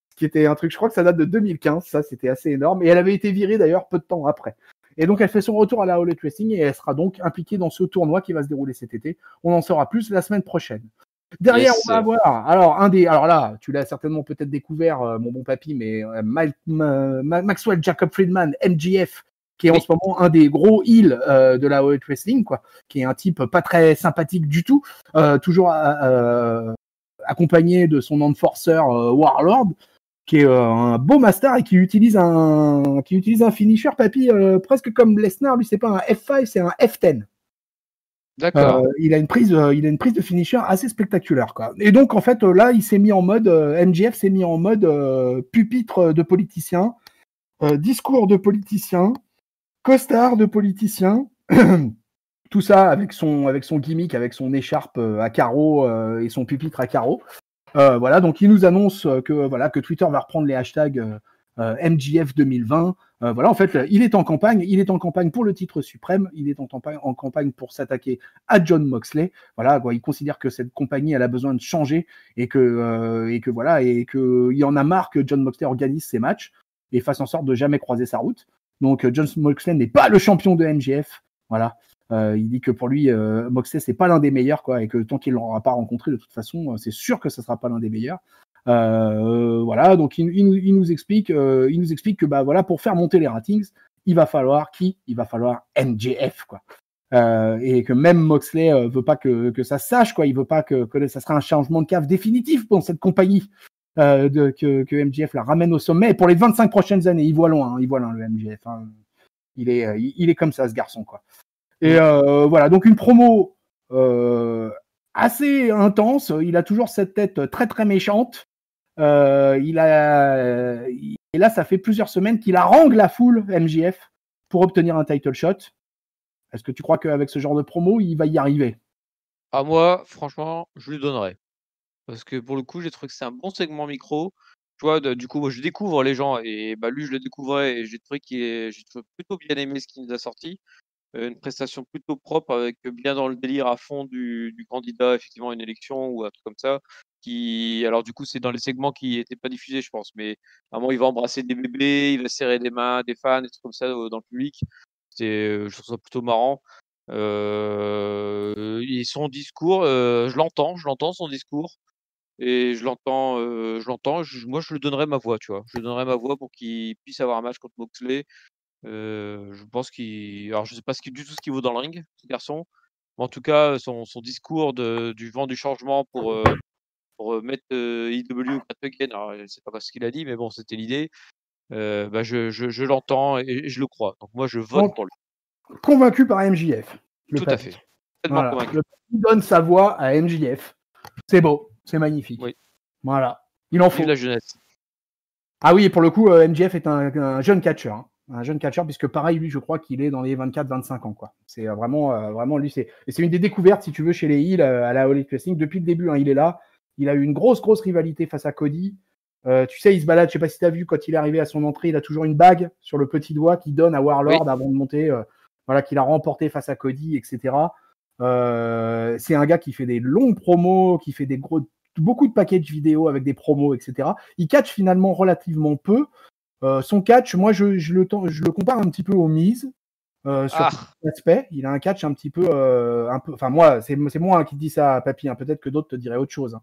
ce qui était un truc, je crois que ça date de 2015, ça c'était assez énorme, et elle avait été virée d'ailleurs peu de temps après. Et donc elle fait son retour à la All Elite Wrestling et elle sera donc impliquée dans ce tournoi qui va se dérouler cet été. On en saura plus la semaine prochaine. Derrière, on va avoir, alors là, tu l'as certainement peut-être découvert, mon bon papy, mais Maxwell Jacob Friedman, MJF, qui est en ce moment un des gros heels de la All Elite Wrestling, quoi, qui est un type pas très sympathique du tout, toujours accompagné de son enforcer Warlord, qui est un beau master et qui utilise un finisher, papy, presque comme Lesnar. Lui, c'est pas un F5, c'est un F10. D'accord. Il a une prise de finisher assez spectaculaire, quoi. Et donc en fait là, il s'est mis en mode MJF s'est mis en mode pupitre de politicien, discours de politicien, costard de politicien. Tout ça avec son gimmick, avec son écharpe à carreaux et son pupitre à carreaux. Voilà, donc il nous annonce que Twitter va reprendre les hashtags MJF 2020. Voilà, en fait, il est en campagne pour le titre suprême, il est en campagne pour s'attaquer à Jon Moxley. Voilà, quoi, il considère que cette compagnie elle a besoin de changer et que il en a marre que Jon Moxley organise ses matchs et fasse en sorte de jamais croiser sa route. Donc Jon Moxley n'est pas le champion de MJF. Voilà. Il dit que pour lui, Moxley, c'est pas l'un des meilleurs, quoi, et que tant qu'il ne l'aura pas rencontré, de toute façon, c'est sûr que ce sera pas l'un des meilleurs. Voilà, donc il nous explique que bah voilà, pour faire monter les ratings, il va falloir MJF, quoi. Et que même Moxley veut pas que ça se sache, quoi. Il veut pas que ça sera un changement de cave définitif pour cette compagnie. Que MJF la ramène au sommet. Et pour les 25 prochaines années, il voit loin le MJF. Hein. Il est comme ça, ce garçon, quoi. Et voilà, donc une promo assez intense. Il a toujours cette tête très très méchante. Et là, ça fait plusieurs semaines qu'il harangue la foule MJF pour obtenir un title shot. Est-ce que tu crois qu'avec ce genre de promo, il va y arriver? Ah, moi, franchement, je lui donnerais. Parce que pour le coup, j'ai trouvé que c'est un bon segment micro. Tu vois, du coup, moi, je découvre les gens et bah, lui, je le découvrais et j'ai trouvé plutôt bien aimé ce qu'il nous a sorti. une prestation plutôt propre avec bien dans le délire à fond du candidat effectivement à une élection ou un truc comme ça. Alors du coup, c'est dans les segments qui étaient pas diffusés, je pense, mais à un moment, il va embrasser des bébés, il va serrer des mains des fans, des trucs comme ça, dans le public. Je trouve ça plutôt marrant. Et son discours, je l'entends son discours et moi je lui donnerais ma voix, tu vois? Je lui donnerais ma voix pour qu'il puisse avoir un match contre Moxley. Je pense alors je sais pas du tout ce qu'il vaut dans le ring, ce garçon, mais en tout cas, son discours du vent du changement pour mettre, IW Great Again, alors je sais pas ce qu'il a dit, mais bon, c'était l'idée. Bah, je l'entends et je le crois. Donc moi, je vote Donc, pour lui. convaincu par MJF, le Tout à papy. fait. Complètement Voilà. convaincu. Le papy donne sa voix à MJF. C'est beau, c'est magnifique. Oui. Voilà. Il en faut. Vive la jeunesse. Ah oui, et pour le coup, MJF est un jeune catcheur. Hein. Un jeune catcheur, puisque pareil, lui, je crois qu'il est dans les 24-25 ans. Quoi. C'est vraiment lui. Et c'est une des découvertes, si tu veux, chez les Heels à la All Elite Wrestling. Depuis le début, hein, il est là. Il a eu une grosse rivalité face à Cody. Tu sais, il se balade, je sais pas si tu as vu, quand il est arrivé à son entrée, il a toujours une bague sur le petit doigt qu'il donne à Warlord avant de monter, voilà, qu'il a remporté face à Cody, etc. C'est un gars qui fait des longues promos, qui fait beaucoup de packages vidéo avec des promos, etc. Il catch finalement relativement peu. Son catch, moi, je le compare un petit peu au Miz sur cet aspect. Il a un catch un petit peu, enfin moi, c'est moi qui dis ça, papy. Hein. Peut-être que d'autres te diraient autre chose. Hein.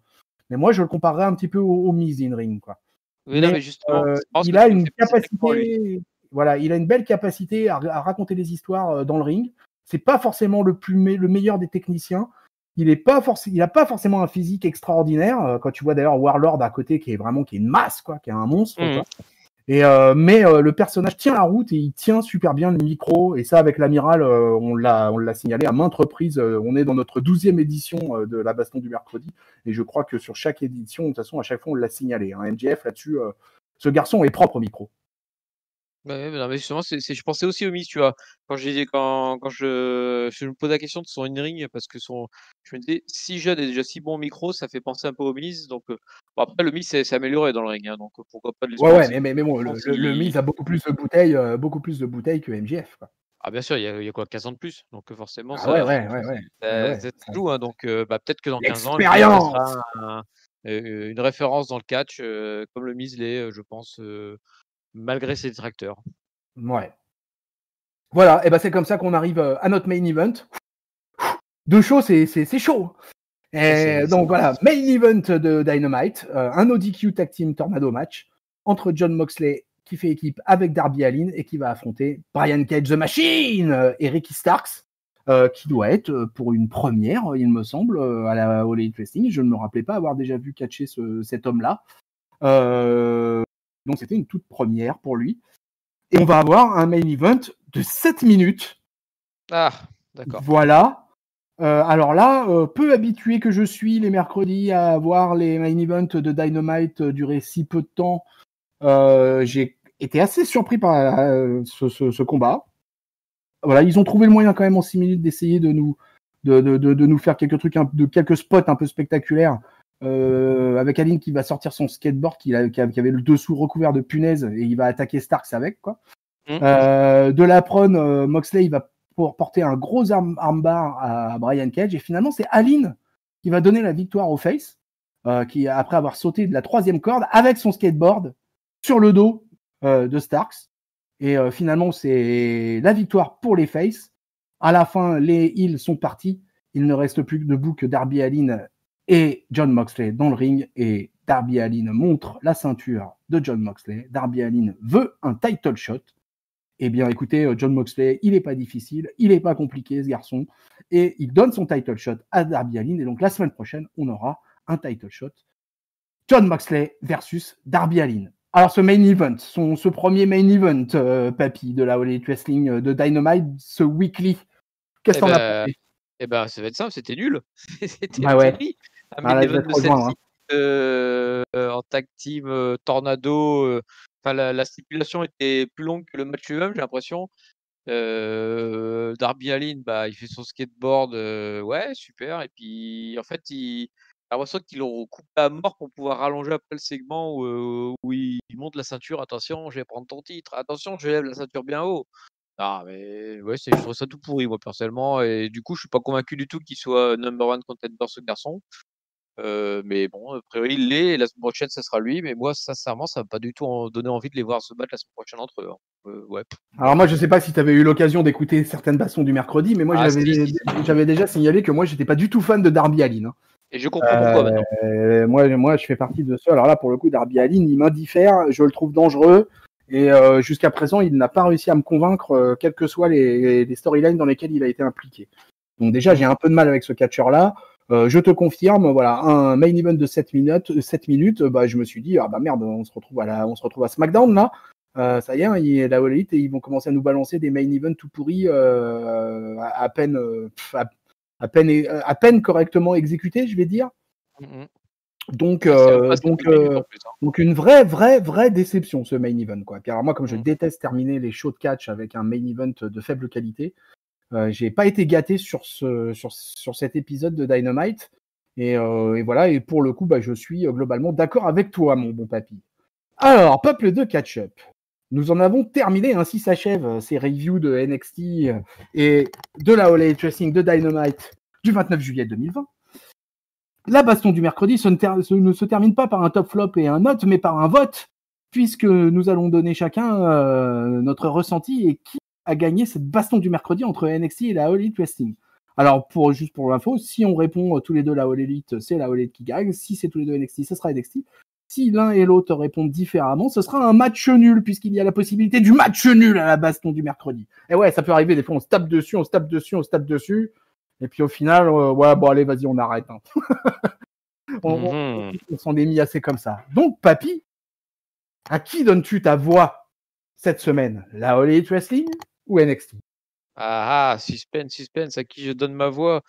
Mais moi, je le comparerais un petit peu au Miz in ring, quoi. Oui, non, mais justement, il a une capacité, voilà, il a une belle capacité à raconter des histoires dans le ring. C'est pas forcément le meilleur des techniciens. Il a pas forcément un physique extraordinaire. Quand tu vois d'ailleurs Warlord à côté, qui est une masse, quoi, qui est un monstre. Quoi. Mais le personnage tient la route et il tient super bien le micro. Et ça, avec l'amiral, on l'a signalé à maintes reprises. On est dans notre 12e édition de la baston du mercredi. Et je crois que sur chaque édition, de toute façon, à chaque fois, on l'a signalé. Hein. MJF, là-dessus, ce garçon est propre au micro. Ouais, non, mais justement, je pensais aussi au Miz, tu vois. Quand je me pose la question de son in-ring, parce que je me disais, si jeune et déjà si bon au micro, ça fait penser un peu au Miz. Donc, bon, après, le Miz s'est amélioré dans le ring, hein, donc pourquoi pas de Ouais, mais bon, le Miz a beaucoup plus de bouteilles que MJF. Quoi. Ah, bien sûr, il y a quoi, 15 ans de plus, donc forcément, Ah ouais. ça joue, hein, donc peut-être que dans 15 ans, l'expérience sera une référence dans le catch, comme le Miz l'est, je pense, malgré ses détracteurs. Ouais. Voilà, et ben c'est comme ça qu'on arrive à notre main event. Deux shows, c'est chaud. Et donc voilà, main event de Dynamite, un ODQ Tag Team Tornado match entre Jon Moxley qui fait équipe avec Darby Allin et qui va affronter Brian Cage The Machine et Ricky Starks, qui doit être pour une première, il me semble, à la All Elite Wrestling. Je ne me rappelais pas avoir déjà vu catcher cet homme-là. Donc c'était une toute première pour lui. Et on va avoir un main event de 7 minutes. Ah, d'accord. Voilà. Alors là, peu habitué que je suis les mercredis à voir les main events de Dynamite durer si peu de temps, j'ai été assez surpris par ce combat. Voilà, ils ont trouvé le moyen quand même en 6 minutes d'essayer de nous faire quelques spots un peu spectaculaires. Avec Allin qui va sortir son skateboard qui avait le dessous recouvert de punaises et il va attaquer Starks avec quoi. De l'apron, Moxley il va pour porter un gros armbar à Brian Cage et finalement c'est Allin qui va donner la victoire au face qui après avoir sauté de la 3e corde avec son skateboard sur le dos de Starks et finalement c'est la victoire pour les face. À la fin les heels sont partis, il ne reste plus debout que Darby Allin et Jon Moxley dans le ring et Darby Allin montre la ceinture de Jon Moxley. Darby Allin veut un title shot. Eh bien, écoutez, Jon Moxley, il n'est pas difficile, il n'est pas compliqué, ce garçon, et il donne son title shot à Darby Allin. Et donc, la semaine prochaine, on aura un title shot. Jon Moxley versus Darby Allin. Alors, ce main event, ce premier main event, papy, de la All Elite Wrestling de Dynamite, ce weekly, qu'est-ce que t'en as pensé? Eh ben, ça va être simple, c'était nul. C'était ouais. un main event de celle-ci en tag team Tornado. Enfin, la stipulation était plus longue que le match lui-même, j'ai l'impression. Darby Allin, bah, il fait son skateboard, ouais, super. Et puis, en fait, j'ai l'impression qu'ils l'ont coupé à mort pour pouvoir rallonger après le segment où il monte la ceinture. Attention, je vais prendre ton titre. Attention, je lève la ceinture bien haut. Ah, mais ouais, je trouve ça tout pourri, moi, personnellement. Et du coup, je suis pas convaincu du tout qu'il soit number one contender, ce garçon. Mais bon, a priori, il l'est. Et la semaine prochaine, ça sera lui. Mais moi, sincèrement, ça m'a pas du tout donné envie de les voir se battre la semaine prochaine entre eux. Ouais, Alors moi, je sais pas si tu avais eu l'occasion d'écouter certaines bastons du mercredi, mais moi, Ah, si. j'avais déjà signalé que moi, j'étais pas du tout fan de Darby Allin. Hein. Et je comprends pourquoi maintenant. Moi, je fais partie de ceux. Alors là, pour le coup, Darby Allin, il m'indiffère. Je le trouve dangereux. Et jusqu'à présent, il n'a pas réussi à me convaincre, quelles que soient les storylines dans lesquelles il a été impliqué. Donc déjà, j'ai un peu de mal avec ce catcheur-là. Je te confirme, voilà, un main event de 7 minutes, bah, je me suis dit, ah bah merde, on se retrouve à SmackDown là. Ça y est, il la All Elite et ils vont commencer à nous balancer des main events tout pourris à peine correctement exécutés, je vais dire. Mhm. Donc, C'est quelques minutes en plus, hein. donc une vraie déception ce main event, quoi. Car moi, comme je déteste terminer les shows de catch avec un main event de faible qualité, j'ai pas été gâté sur cet épisode de Dynamite. Et voilà, et pour le coup, bah, je suis globalement d'accord avec toi, mon bon papy. Alors, peuple de catch-up. Nous en avons terminé, ainsi s'achèvent ces reviews de NXT et de la All Elite Wrestling de Dynamite du 29 juillet 2020. La baston du mercredi ne se termine pas par un top flop et un note, mais par un vote, puisque nous allons donner chacun notre ressenti et qui a gagné cette baston du mercredi entre NXT et la All Elite Wrestling. Alors, juste pour l'info, si on répond tous les deux la All Elite, c'est la All Elite qui gagne. Si c'est tous les deux NXT, ce sera NXT. Si l'un et l'autre répondent différemment, ce sera un match nul, puisqu'il y a la possibilité du match nul à la baston du mercredi. Et ouais, ça peut arriver, des fois on se tape dessus, et puis au final, ouais, bon allez, vas-y, on arrête. Hein. On s'en est mis assez comme ça. Donc, papy, à qui donnes-tu ta voix cette semaine? La All Elite Wrestling ou NXT? Suspense, à qui je donne ma voix.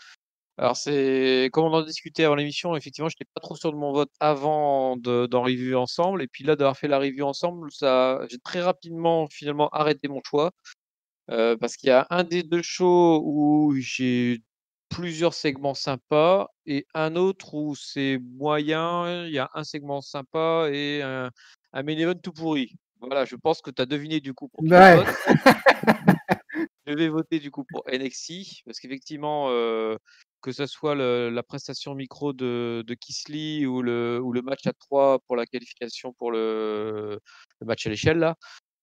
Alors, c'est comme on en discutait avant l'émission, effectivement, je n'étais pas trop sûr de mon vote avant d'en review ensemble. Et puis là, d'avoir fait la review ensemble, j'ai très rapidement, finalement, arrêté mon choix. Parce qu'il y a un des deux shows où j'ai plusieurs segments sympas et un autre où c'est moyen. Il y a un segment sympa et un main event tout pourri. Voilà, je pense que tu as deviné du coup pour qui je vote. Je vais voter du coup pour NXT parce qu'effectivement, que ce soit la prestation micro de Keith Lee ou le match à 3 pour la qualification pour le match à l'échelle là,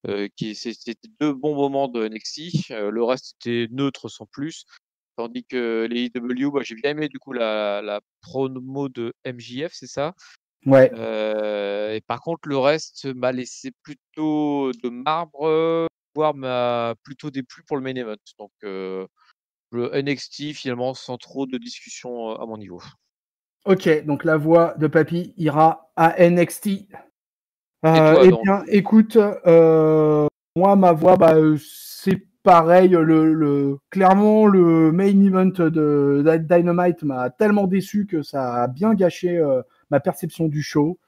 c'était 2 bons moments de NXT. Le reste était neutre sans plus. Tandis que les AEW, j'ai bien aimé du coup la promo de MJF, c'est ça? Ouais. Et par contre, le reste m'a laissé plutôt de marbre, voire m'a plutôt déplu pour le main event. Donc, le NXT finalement sans trop de discussion à mon niveau. Ok, donc la voix de papy ira à NXT. Et toi, Eh donc? bien, écoute, moi, ma voix, bah, c'est pareil. Clairement, le main event de Dynamite m'a tellement déçu que ça a bien gâché ma perception du show.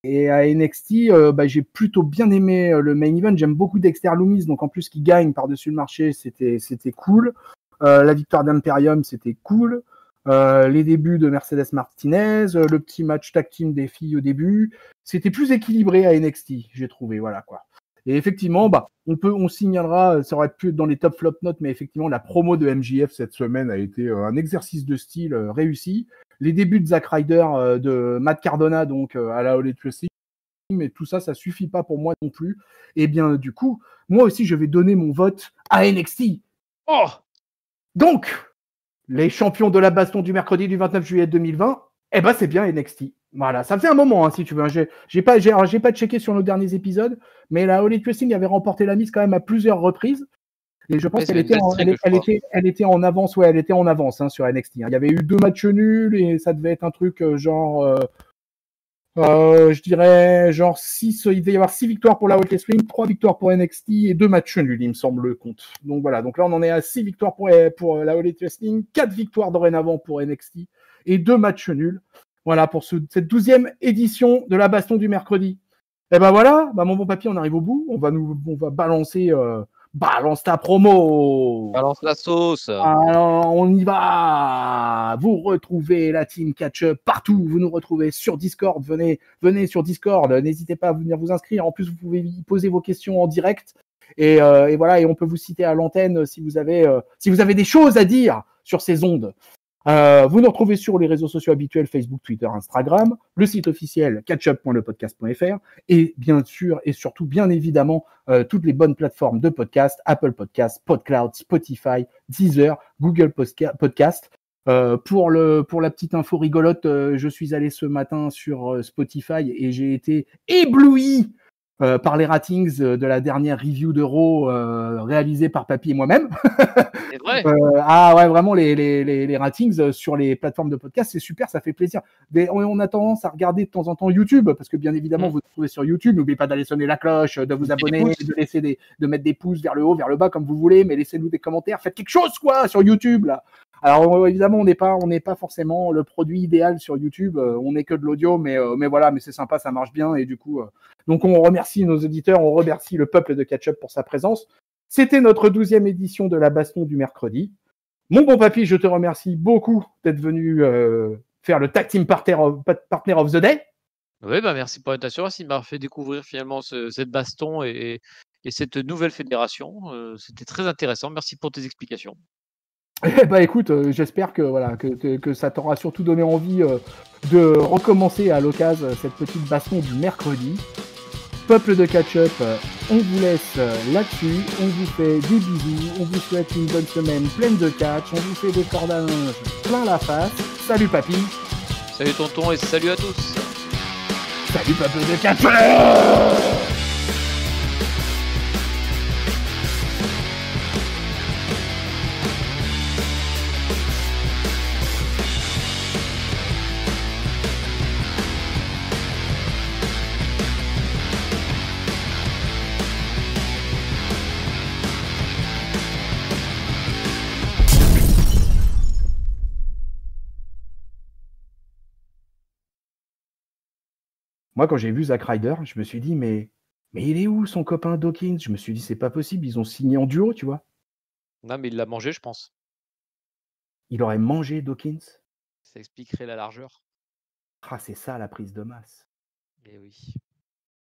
Et à NXT, bah, j'ai plutôt bien aimé le main event. J'aime beaucoup Dexter Lumis, donc en plus qu'il gagne par-dessus le marché, c'était cool. La victoire d'Imperium, c'était cool. Les débuts de Mercedes Martinez, le petit match tag team des filles au début, c'était plus équilibré à NXT, j'ai trouvé, voilà quoi. Et effectivement, bah, on signalera, ça aurait pu être dans les top flop notes, mais effectivement, la promo de MJF cette semaine a été un exercice de style réussi. Les débuts de Zack Ryder, de Matt Cardona, donc à la All Elite Wrestling, mais tout ça, ça suffit pas pour moi non plus. Et bien, du coup, moi aussi, je vais donner mon vote à NXT. Oh! Donc, les champions de la baston du mercredi du 29 juillet 2020, eh ben c'est bien NXT. Voilà, ça faisait un moment, hein, si tu veux. J'ai pas checké sur nos derniers épisodes, mais la All Elite Wrestling avait remporté la mise quand même à plusieurs reprises. Et je pense qu'elle était en avance, ouais, elle était en avance hein, sur NXT. Hein. Il y avait eu 2 matchs nuls et ça devait être un truc genre, je dirais genre 6. Il devait y avoir 6 victoires pour la All Elite Wrestling, 3 victoires pour NXT et 2 matchs nuls, il me semble le compte. Donc voilà, donc là on en est à 6 victoires pour la All Elite Wrestling, 4 victoires dorénavant pour NXT et 2 matchs nuls. Voilà pour cette 12e édition de la baston du mercredi. Et ben voilà, bah mon bon papy, on arrive au bout. On va balancer. Balance ta promo. Balance la sauce. Alors, on y va. Vous retrouvez la team Catch-Up partout. Vous nous retrouvez sur Discord. Venez sur Discord. N'hésitez pas à venir vous inscrire. En plus, vous pouvez y poser vos questions en direct. Et voilà, et on peut vous citer à l'antenne si vous avez des choses à dire sur ces ondes. Vous nous retrouvez sur les réseaux sociaux habituels, Facebook, Twitter, Instagram, le site officiel catchup.lepodcast.fr et bien sûr et surtout bien évidemment toutes les bonnes plateformes de podcast, Apple Podcast, PodCloud, Spotify, Deezer, Google Podcast. Pour la petite info rigolote, je suis allé ce matin sur Spotify et j'ai été ébloui par les ratings de la dernière review d'Euro réalisée par Papy et moi-même. C'est vrai. Ah ouais, vraiment, les ratings sur les plateformes de podcast, c'est super, ça fait plaisir. Mais on a tendance à regarder de temps en temps YouTube, parce que bien évidemment, vous trouvez sur YouTube. N'oubliez pas d'aller sonner la cloche, de vous abonner, de mettre des pouces vers le haut, vers le bas, comme vous voulez, mais laissez-nous des commentaires. Faites quelque chose, quoi, sur YouTube, là. Alors, évidemment, on n'est pas forcément le produit idéal sur YouTube. On n'est que de l'audio, mais voilà, mais c'est sympa, ça marche bien. Et du coup, donc on remercie nos auditeurs, on remercie le peuple de Catch-Up pour sa présence. C'était notre 12e édition de la baston du mercredi. Mon bon papy, je te remercie beaucoup d'être venu faire le tag team partner of the day. Oui, bah merci pour l'invitation. Merci de m'avoir fait découvrir finalement cette baston et cette nouvelle fédération. C'était très intéressant. Merci pour tes explications. Eh bah écoute, j'espère que voilà que ça t'aura surtout donné envie de recommencer à l'occasion cette petite baston du mercredi. Peuple de Catch-Up, on vous laisse là-dessus, on vous fait des bisous, on vous souhaite une bonne semaine pleine de catch, on vous fait des cordes à linge plein la face. Salut papy. Salut tonton et salut à tous. Salut peuple de Catch-Up. Moi, quand j'ai vu Zack Ryder, je me suis dit, mais il est où son copain Dawkins? Je me suis dit, c'est pas possible, ils ont signé en duo, tu vois. Non, mais il l'a mangé, je pense. Il aurait mangé Dawkins. Ça expliquerait la largeur. Ah, c'est ça la prise de masse. Eh oui.